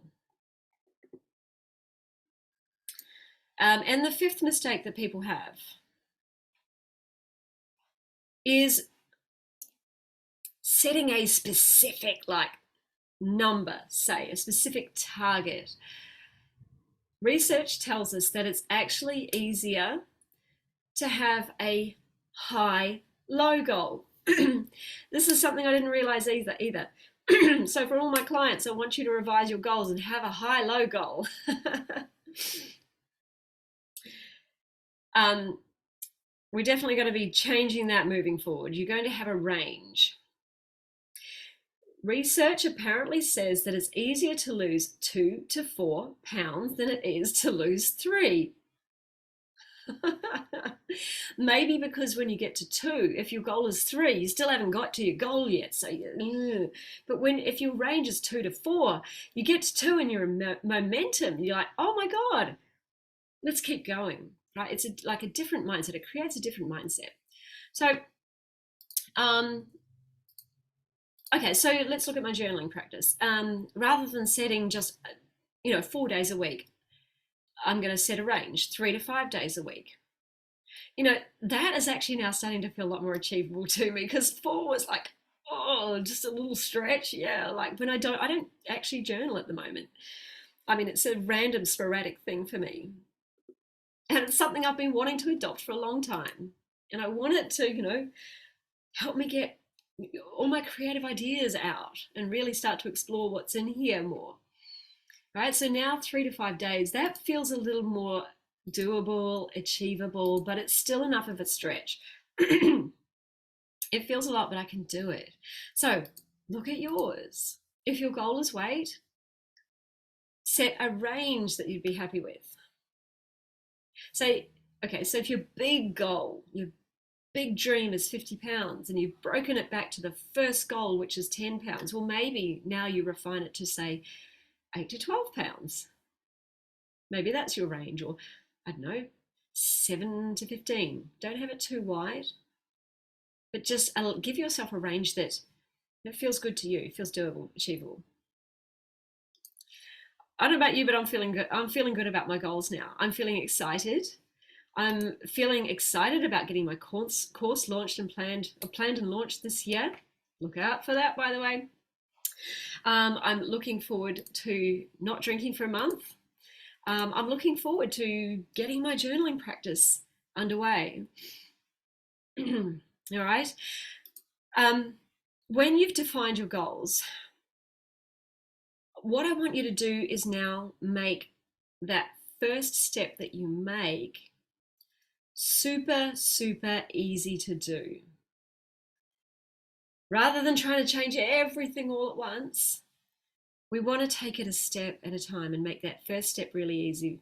And the fifth mistake that people have is setting a specific number, say a specific target. Research tells us that it's actually easier to have a high-low goal. This is something I didn't realize either. So for all my clients, I want you to revise your goals and have a high-low goal. We're definitely going to be changing that moving forward. You're going to have a range. Research apparently says that it's easier to lose 2 to 4 pounds than it is to lose 3. Maybe because when you get to 2, if your goal is 3, you still haven't got to your goal yet. So, but if your range is 2 to 4, you get to 2 and you're in momentum. You're like, oh my God, let's keep going. Right? It's like a different mindset. It creates a different mindset. So, okay, so let's look at my journaling practice. Rather than setting just, 4 days a week, I'm going to set a range, 3 to 5 days a week. That is actually now starting to feel a lot more achievable to me, because 4 was like, oh, just a little stretch. Yeah, like when I don't actually journal at the moment. I mean, it's a random sporadic thing for me. And it's something I've been wanting to adopt for a long time. And I want it to, help me get all my creative ideas out and really start to explore what's in here more. Right? So now 3 to 5 days, that feels a little more doable, achievable, but it's still enough of a stretch. It feels a lot, but I can do it. So look at yours. If your goal is weight, set a range that you'd be happy with. Say, okay, so if your big goal, your big dream is 50 pounds and you've broken it back to the first goal, which is 10 pounds, well, maybe now you refine it to say 8 to 12 pounds. Maybe that's your range, or I don't know, 7 to 15. Don't have it too wide, but just give yourself a range that feels good to you, feels doable, achievable. I don't know about you, but I'm feeling good. I'm feeling good about my goals now. I'm feeling excited. I'm feeling excited about getting my course launched and planned and launched this year. Look out for that, by the way. I'm looking forward to not drinking for a month. I'm looking forward to getting my journaling practice underway. All right. When you've defined your goals, what I want you to do is now make that first step that you make super, super easy to do. Rather than trying to change everything all at once, we want to take it a step at a time and make that first step really easy.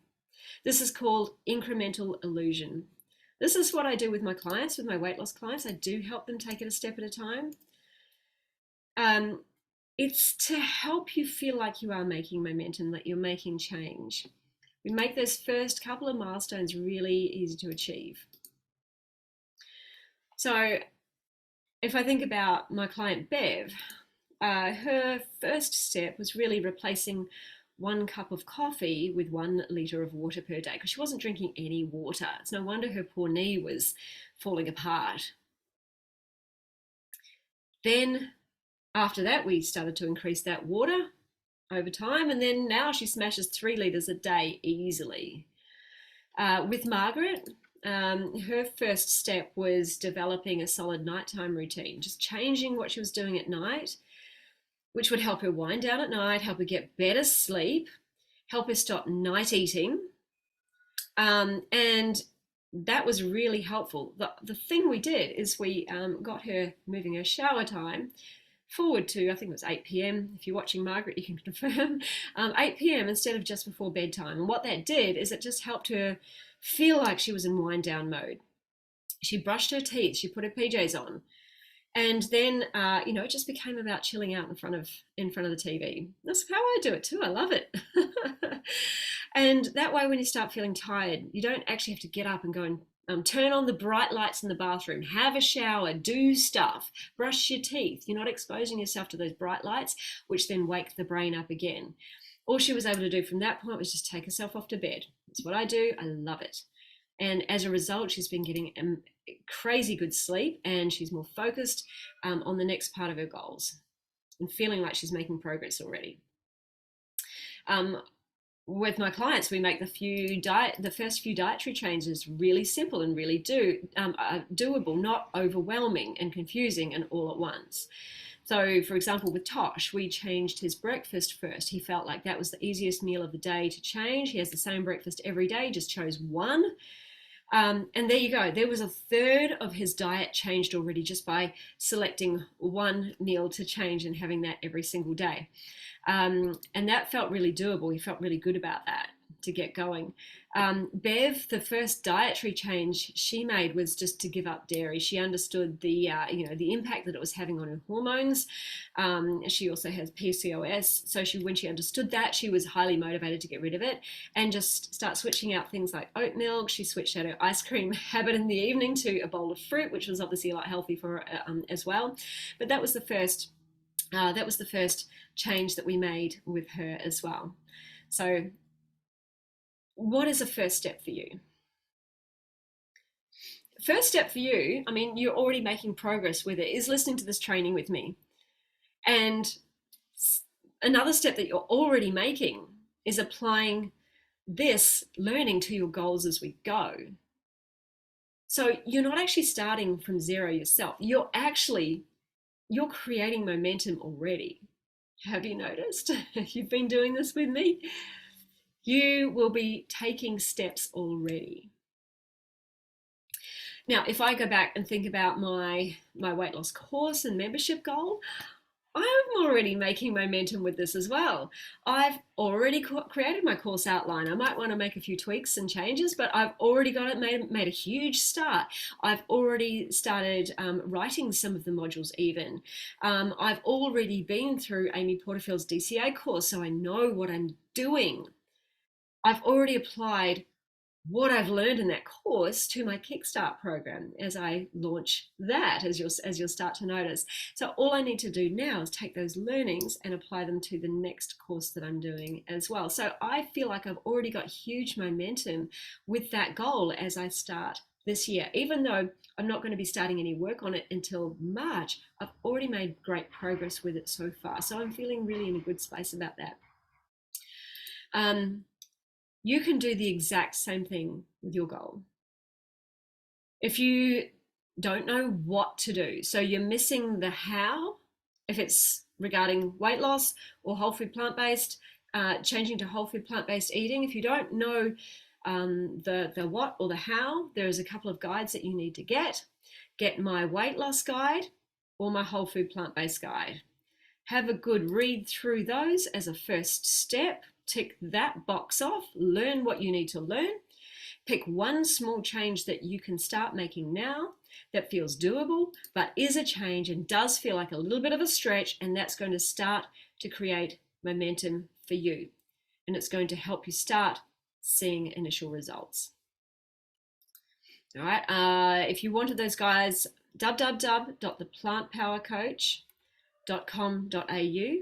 This is called incremental illusion. This is what I do with my clients, with my weight loss clients. I do help them take it a step at a time. It's to help you feel like you are making momentum, that you're making change. We make those first couple of milestones really easy to achieve. So if I think about my client Bev, her first step was really replacing 1 cup of coffee with 1 litre of water per day, because she wasn't drinking any water. It's no wonder her poor knee was falling apart. Then after that, we started to increase that water over time, and then now she smashes 3 litres a day easily. With Margaret, her first step was developing a solid nighttime routine, just changing what she was doing at night, which would help her wind down at night, help her get better sleep, help her stop night eating. And that was really helpful. The thing we did is we got her moving her shower time forward to, I think it was 8 p.m. If you're watching Margaret, you can confirm, 8 p.m. instead of just before bedtime. And what that did is it just helped her feel like she was in wind down mode. She brushed her teeth, she put her PJs on, And then it just became about chilling out in front of the TV. That's how I do it too. I love it. And that way, when you start feeling tired, you don't actually have to get up and go and turn on the bright lights in the bathroom, have a shower, do stuff, brush your teeth. You're not exposing yourself to those bright lights, which then wake the brain up again. All she was able to do from that point was just take herself off to bed. That's what I do. I love it. And as a result, she's been getting crazy good sleep, and she's more focused on the next part of her goals and feeling like she's making progress already. With my clients, we make the first few dietary changes really simple and really doable, not overwhelming and confusing and all at once. So, for example, with Tosh, we changed his breakfast first. He felt like that was the easiest meal of the day to change. He has the same breakfast every day, just chose one. And there you go. There was a third of his diet changed already just by selecting one meal to change and having that every single day. And that felt really doable. He felt really good about that to get going. Bev, the first dietary change she made was just to give up dairy. She understood the impact that it was having on her hormones. She also has PCOS, so when she understood that, she was highly motivated to get rid of it and just start switching out things like oat milk. She switched out her ice cream habit in the evening to a bowl of fruit, which was obviously a lot healthy for her as well. But that was the first change that we made with her as well. So what is a first step for you? First step for you, I mean, you're already making progress with it, is listening to this training with me. And another step that you're already making is applying this learning to your goals as we go. So you're not actually starting from zero yourself. You're creating momentum already. Have you noticed? You've been doing this with me. You will be taking steps already. Now, if I go back and think about my weight loss course and membership goal, I'm already making momentum with this as well. I've already created my course outline. I might want to make a few tweaks and changes, but I've already got it made a huge start. I've already started writing some of the modules even. I've already been through Amy Porterfield's DCA course, so I know what I'm doing. I've already applied what I've learned in that course to my Kickstart program as I launch that, as you'll start to notice. So all I need to do now is take those learnings and apply them to the next course that I'm doing as well. So I feel like I've already got huge momentum with that goal as I start this year. Even though I'm not going to be starting any work on it until March, I've already made great progress with it so far. So I'm feeling really in a good space about that. You can do the exact same thing with your goal. If you don't know what to do, so you're missing the how, if it's regarding weight loss or whole food plant-based, changing to whole food plant-based eating, if you don't know the what or the how, there's a couple of guides that you need to get. Get my weight loss guide or my whole food plant-based guide. Have a good read through those as a first step. Tick that box off, learn what you need to learn, pick one small change that you can start making now that feels doable, but is a change and does feel like a little bit of a stretch, and that's going to start to create momentum for you. And it's going to help you start seeing initial results. All right, if you wanted those guys, www.theplantpowercoach.com.au,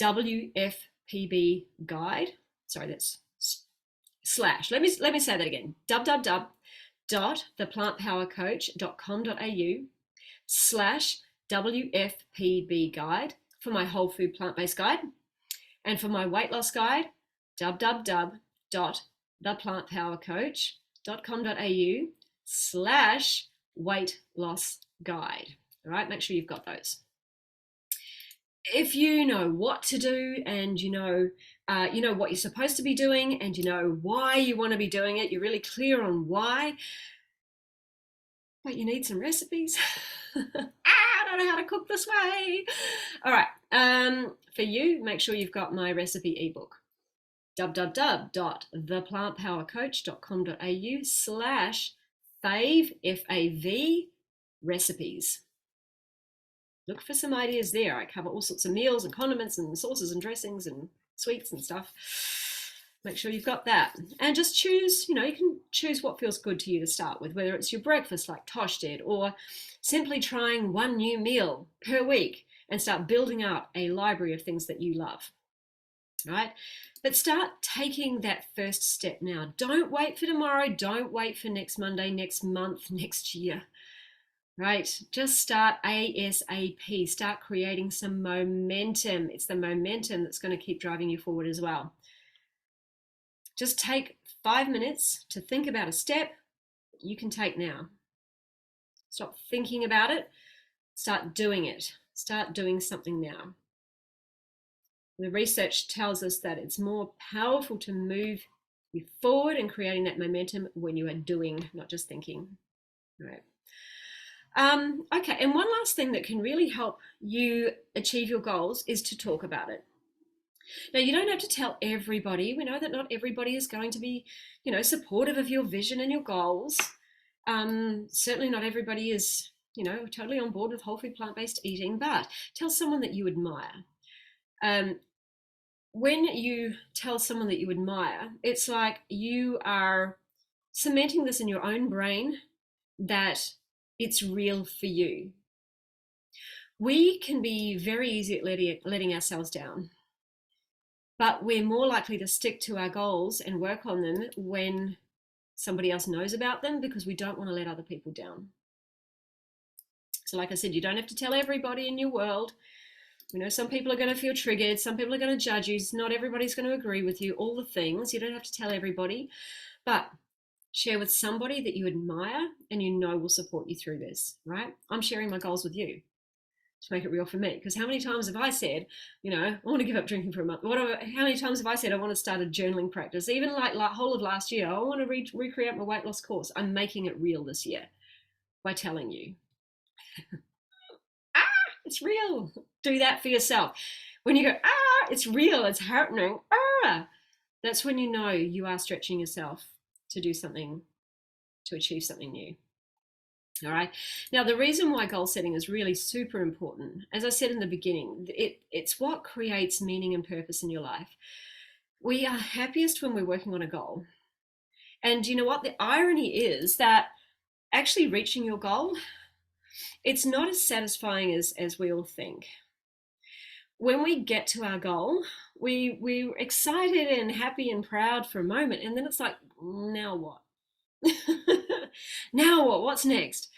WFPB guide. Sorry, that's slash. Let me say that again. www.theplantpowercoach.com.au/WFPB guide for my whole food plant-based guide, and for my weight loss guide, www.theplantpowercoach.com.au/weight loss guide. All right, make sure you've got those. If you know what to do and you know what you're supposed to be doing and you know why you want to be doing it, you're really clear on why, but you need some recipes. I don't know how to cook this way. All right, for you, make sure you've got my recipe ebook. www.theplantpowercoach.com.au/fave, FAV, recipes. Look for some ideas there. I cover all sorts of meals and condiments and sauces and dressings and sweets and stuff. Make sure you've got that. And just choose, you can choose what feels good to you to start with, whether it's your breakfast like Tosh did, or simply trying one new meal per week and start building up a library of things that you love. Right? But start taking that first step now. Don't wait for tomorrow. Don't wait for next Monday, next month, next year. Right? Just start ASAP. Start creating some momentum. It's the momentum that's going to keep driving you forward as well. Just take 5 minutes to think about a step you can take now. Stop thinking about it. Start doing it. Start doing something now. The research tells us that it's more powerful to move you forward and creating that momentum when you are doing, not just thinking. Right. Okay, and one last thing that can really help you achieve your goals is to talk about it. Now, you don't have to tell everybody. We know that not everybody is going to be, supportive of your vision and your goals. Certainly not everybody is, totally on board with whole food plant-based eating, but tell someone that you admire. When you tell someone that you admire, it's like you are cementing this in your own brain that it's real for you. We can be very easy at letting ourselves down, but we're more likely to stick to our goals and work on them when somebody else knows about them, because we don't want to let other people down. So like I said, you don't have to tell everybody in your world. Some people are going to feel triggered. Some people are going to judge you. Not everybody's going to agree with you. All the things. You don't have to tell everybody, but share with somebody that you admire and will support you through this, right? I'm sharing my goals with you to make it real for me. Because how many times have I said, I want to give up drinking for a month? How many times have I said I want to start a journaling practice? Even like whole of last year, I want to recreate my weight loss course. I'm making it real this year by telling you. It's real. Do that for yourself. When you go, it's real, it's happening, that's when you are stretching yourself to do something, to achieve something new. All right. Now, the reason why goal setting is really super important, as I said in the beginning, it's what creates meaning and purpose in your life. We are happiest when we're working on a goal. And you know what? The irony is that actually reaching your goal, it's not as satisfying as we all think. When we get to our goal, we're excited and happy and proud for a moment, and then it's like, now what? Now what? What's next?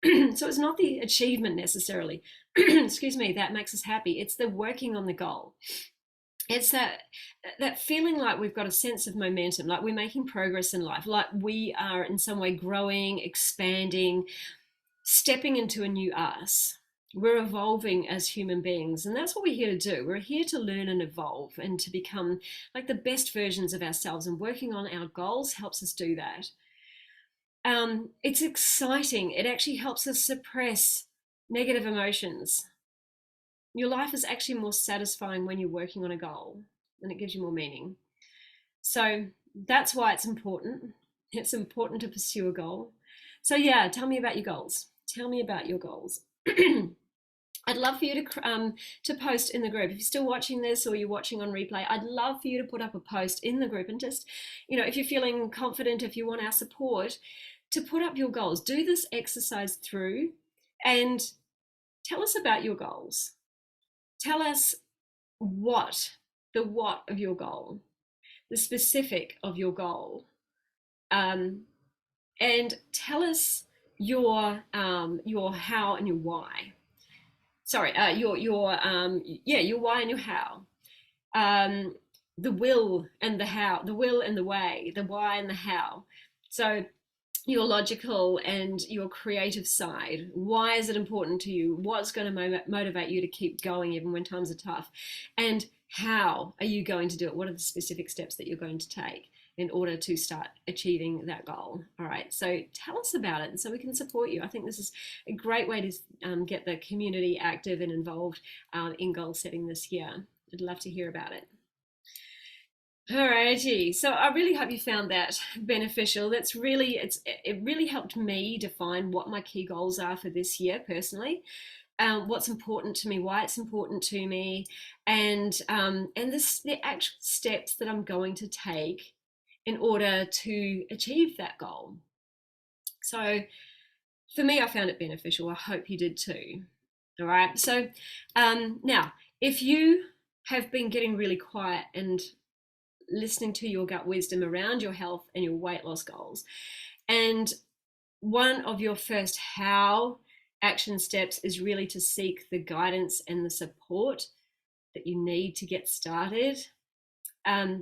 So it's not the achievement necessarily, excuse me, that makes us happy. It's the working on the goal. It's that feeling like we've got a sense of momentum, like we're making progress in life, like we are in some way growing, expanding, stepping into a new us. We're evolving as human beings, and that's what we're here to do. We're here to learn and evolve and to become like the best versions of ourselves, and working on our goals helps us do that. It's exciting. It actually helps us suppress negative emotions. Your life is actually more satisfying when you're working on a goal, and it gives you more meaning. So that's why it's important. It's important to pursue a goal. So yeah, tell me about your goals. Tell me about your goals. I'd love for you to post in the group. If you're still watching this or you're watching on replay, I'd love for you to put up a post in the group, and just, if you're feeling confident, if you want our support, to put up your goals. Do this exercise through and tell us about your goals. Tell us the what of your goal, the specific of your goal, and tell us your how and your why. Sorry, your why and your how. The will and the how, the will and the way, the why and the how. So your logical and your creative side. Why is it important to you? What's going to motivate you to keep going even when times are tough? And how are you going to do it? What are the specific steps that you're going to take in order to start achieving that goal? All right, so tell us about it so we can support you. I think this is a great way to get the community active and involved in goal setting this year. I'd love to hear about it. Alrighty, so I really hope you found that beneficial. It really helped me define what my key goals are for this year personally, what's important to me, why it's important to me, and the actual steps that I'm going to take in order to achieve that goal. So for me, I found it beneficial. I hope you did too. All right. So now, if you have been getting really quiet and listening to your gut wisdom around your health and your weight loss goals, and one of your first how action steps is really to seek the guidance and the support that you need to get started.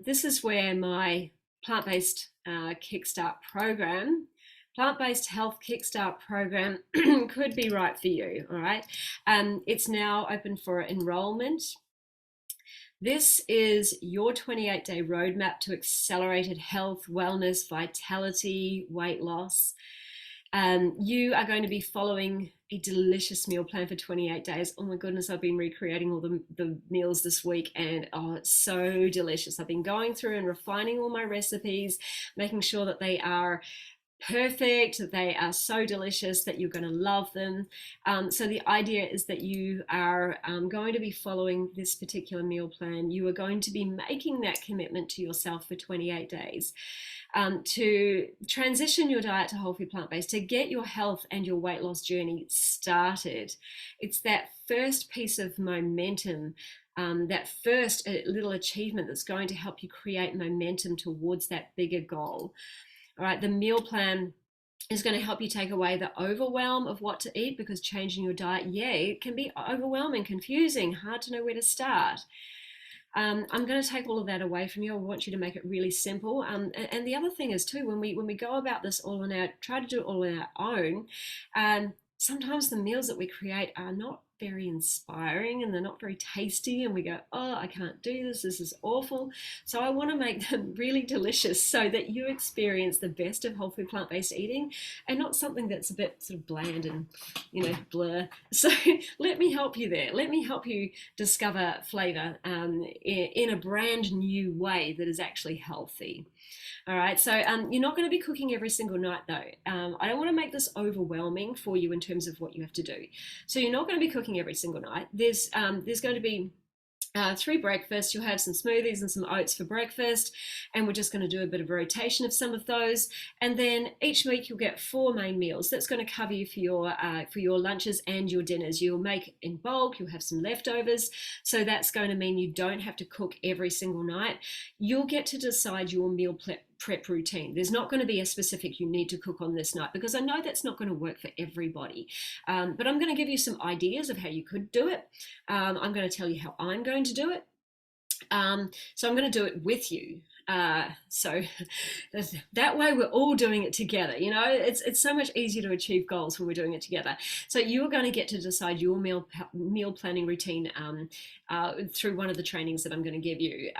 This is where my plant-based kickstart program, plant-based health kickstart program could be right for you. All right. It's now open for enrollment. This is your 28-day roadmap to accelerated health, wellness, vitality, weight loss. You are going to be following a delicious meal plan for 28 days. Oh my goodness, I've been recreating all the meals this week, and oh, it's so delicious. I've been going through and refining all my recipes, making sure that they are perfect, that they are so delicious that you're going to love them. So the idea is that you are going to be following this particular meal plan. You are going to be making that commitment to yourself for 28 days. To transition your diet to whole food plant-based, to get your health and your weight loss journey started. It's that first piece of momentum, that first little achievement that's going to help you create momentum towards that bigger goal. All right, the meal plan is going to help you take away the overwhelm of what to eat, because changing your diet, it can be overwhelming, confusing, hard to know where to start. I'm going to take all of that away from you. I want you to make it really simple. And the other thing is too, when we go about this all on our, try to do it all on our own, sometimes the meals that we create are not very inspiring and they're not very tasty, and we go, oh, I can't do this, this is awful. So I want to make them really delicious so that you experience the best of whole food plant-based eating, and not something that's a bit sort of bland and blur. So let me help you there. Let me help you discover flavor in a brand new way that is actually healthy. All right, so you're not going to be cooking every single night though. I don't want to make this overwhelming for you in terms of what you have to do. So you're not going to be cooking every single night. There's going to be 3 breakfasts. You'll have some smoothies and some oats for breakfast, and we're just going to do a bit of rotation of some of those. And then each week you'll get 4 main meals. That's going to cover you for your lunches and your dinners. You'll make in bulk. You'll have some leftovers, so that's going to mean you don't have to cook every single night. You'll get to decide your meal prep routine. There's not going to be a specific you need to cook on this night, because I know that's not going to work for everybody. But I'm going to give you some ideas of how you could do it. I'm going to tell you how I'm going to do it. So I'm going to do it with you. So that way we're all doing it together. It's so much easier to achieve goals when we're doing it together. So you're going to get to decide your meal planning routine through one of the trainings that I'm going to give you,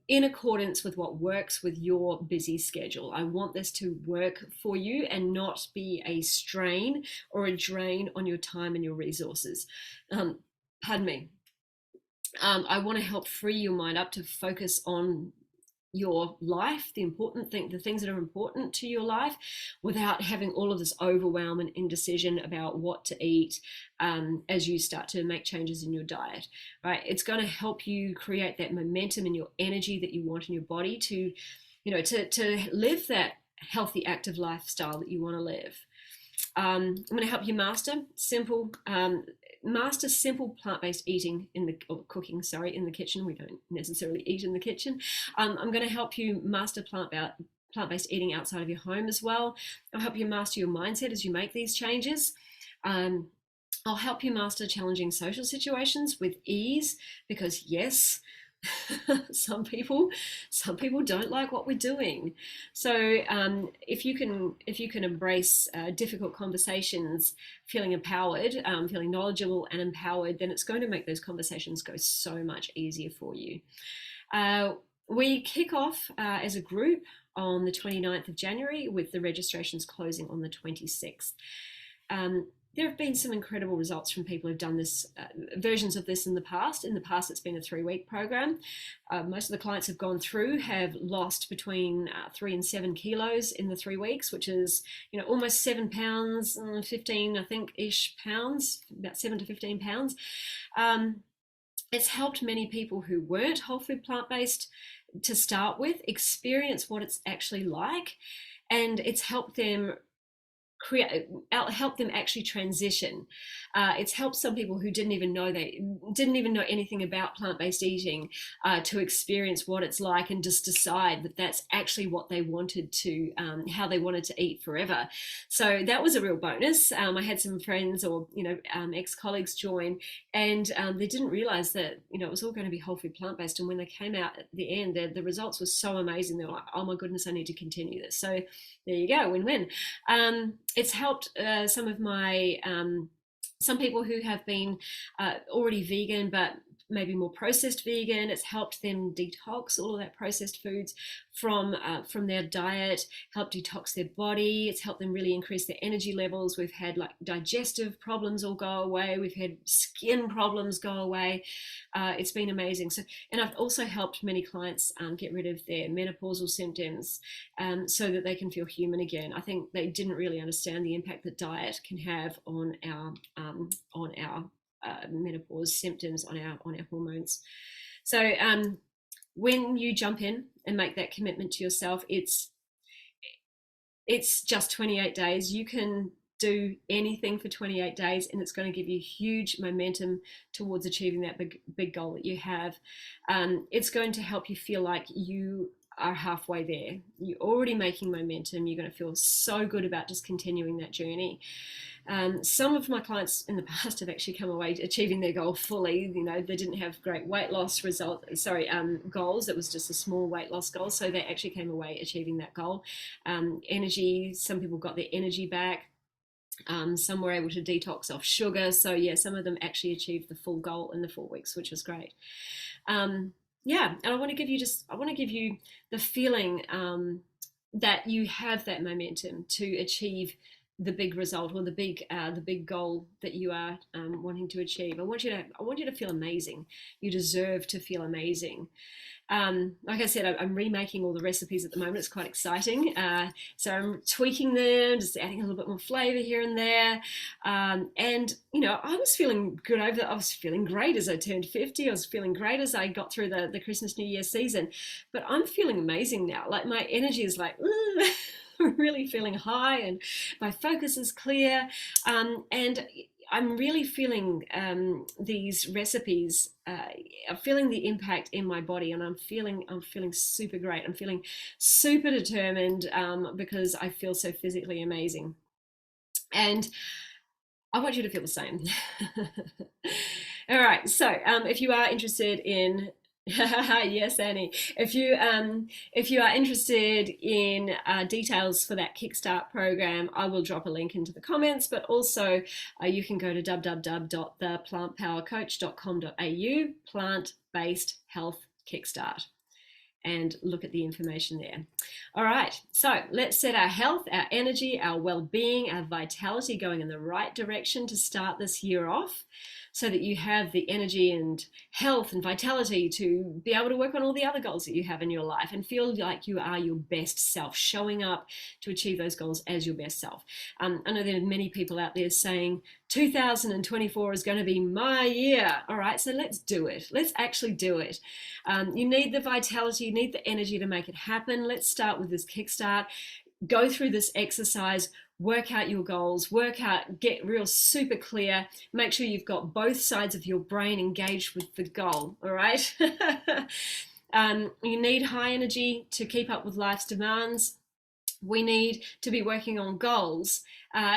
in accordance with what works with your busy schedule. I want this to work for you and not be a strain or a drain on your time and your resources. Pardon me. I want to help free your mind up to focus on your life, the things that are important to your life, without having all of this overwhelm and indecision about what to eat as you start to make changes in your diet. Right? It's going to help you create that momentum and your energy that you want in your body to live that healthy, active lifestyle that you want to live. I'm going to help you master simple plant-based eating cooking in the kitchen. We don't necessarily eat in the kitchen. I'm going to help you master plant-based eating outside of your home as well. I'll help you master your mindset as you make these changes. I'll help you master challenging social situations with ease, because yes, some people don't like what we're doing. So if you can embrace difficult conversations, feeling empowered, feeling knowledgeable and empowered, then it's going to make those conversations go so much easier for you. We kick off as a group on the 29th of January, with the registrations closing on the 26th. there have been some incredible results from people who've done this versions of this in the past. In the past, it's been a 3-week program. Most of the clients have gone through have lost between 3 and 7 kilos in the 3 weeks, which is almost 7 pounds, 15 I think ish pounds, about 7 to 15 pounds. It's helped many people who weren't whole food plant-based to start with experience what it's actually like, and it's helped them help them actually transition. It's helped some people who didn't even know anything about plant-based eating to experience what it's like and just decide that that's actually what they wanted to, how they wanted to eat forever. So that was a real bonus. I had some friends or ex-colleagues join, and they didn't realize that it was all going to be whole food plant-based. And when they came out at the end, the results were so amazing. They were like, oh my goodness, I need to continue this. So there you go, win-win. It's helped some of my some people who have been already vegan but maybe more processed vegan. It's helped them detox all of that processed foods from their diet, help detox their body. It's helped them really increase their energy levels. We've had like digestive problems all go away. We've had skin problems go away. It's been amazing. So, and I've also helped many clients get rid of their menopausal symptoms so that they can feel human again. I think they didn't really understand the impact that diet can have on our menopause symptoms, on our hormones. So when you jump in and make that commitment to yourself, it's just 28 days. You can do anything for 28 days, and it's going to give you huge momentum towards achieving that big goal that you have. It's going to help you feel like you are halfway there. You're already making momentum. You're going to feel so good about just continuing that journey. Some of my clients in the past have actually come away achieving their goal fully. They didn't have great weight loss goals. It was just a small weight loss goal. So they actually came away achieving that goal. Energy, some people got their energy back. Some were able to detox off sugar. So yeah, some of them actually achieved the full goal in the 4 weeks, which was great. And I want to give you the feeling that you have that momentum to achieve the big result or the big goal that you are wanting to achieve. I want you to feel amazing. You deserve to feel amazing. Like I said, I'm remaking all the recipes at the moment. It's quite exciting. So I'm tweaking them, just adding a little bit more flavor here and there. And I was feeling good I was feeling great as I turned 50. I was feeling great as I got through the Christmas New Year season. But I'm feeling amazing now. Like my energy is like, really feeling high, and my focus is clear. And I'm really feeling these recipes. I'm feeling the impact in my body, and I'm feeling super great. I'm feeling super determined because I feel so physically amazing, and I want you to feel the same. All right. So if you are interested in yes, Annie. If you are interested in details for that Kickstart program, I will drop a link into the comments. But also, you can go to www.theplantpowercoach.com.au, Plant Based Health Kickstart, and look at the information there. All right, so let's set our health, our energy, our well-being, our vitality going in the right direction to start this year off, so that you have the energy and health and vitality to be able to work on all the other goals that you have in your life and feel like you are your best self, showing up to achieve those goals as your best self. I know there are many people out there saying 2024 is going to be my year. All right, so let's do it. Let's actually do it. You need the vitality, you need the energy to make it happen. Let's start with this Kickstart. Go through this exercise, work out your goals, get real super clear, make sure you've got both sides of your brain engaged with the goal, all right? You need high energy to keep up with life's demands. We need to be working on goals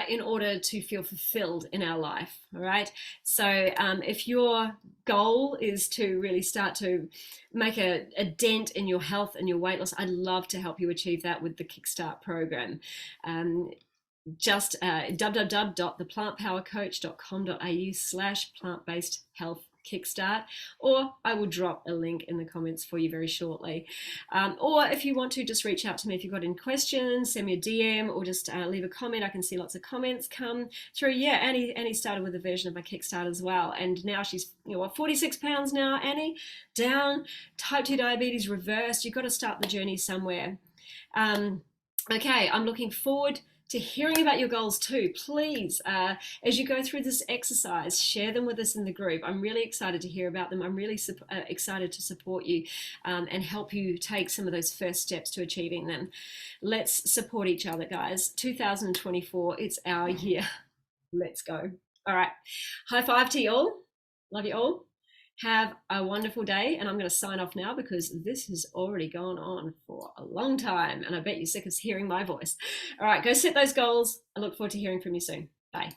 in order to feel fulfilled in our life, all right? So if your goal is to really start to make a dent in your health and your weight loss, I'd love to help you achieve that with the Kickstart program. Just www.theplantpowercoach.com.au/plant-based health Kickstart, or I will drop a link in the comments for you very shortly. Or if you want to, just reach out to me if you've got any questions, send me a DM or just leave a comment. I can see lots of comments come through. Yeah, Annie started with a version of my Kickstart as well, and now she's 46 pounds now. Annie, down. Type 2 diabetes reversed. You've got to start the journey somewhere. Okay, I'm looking forward to hearing about your goals too. Please, as you go through this exercise, share them with us in the group. I'm really excited to hear about them. I'm really excited to support you and help you take some of those first steps to achieving them. Let's support each other, guys. 2024, it's our year. Let's go. All right. High five to you all. Love you all. Have a wonderful day, and I'm going to sign off now because this has already gone on for a long time, and I bet you're sick of hearing my voice. All right, go set those goals. I look forward to hearing from you soon. Bye.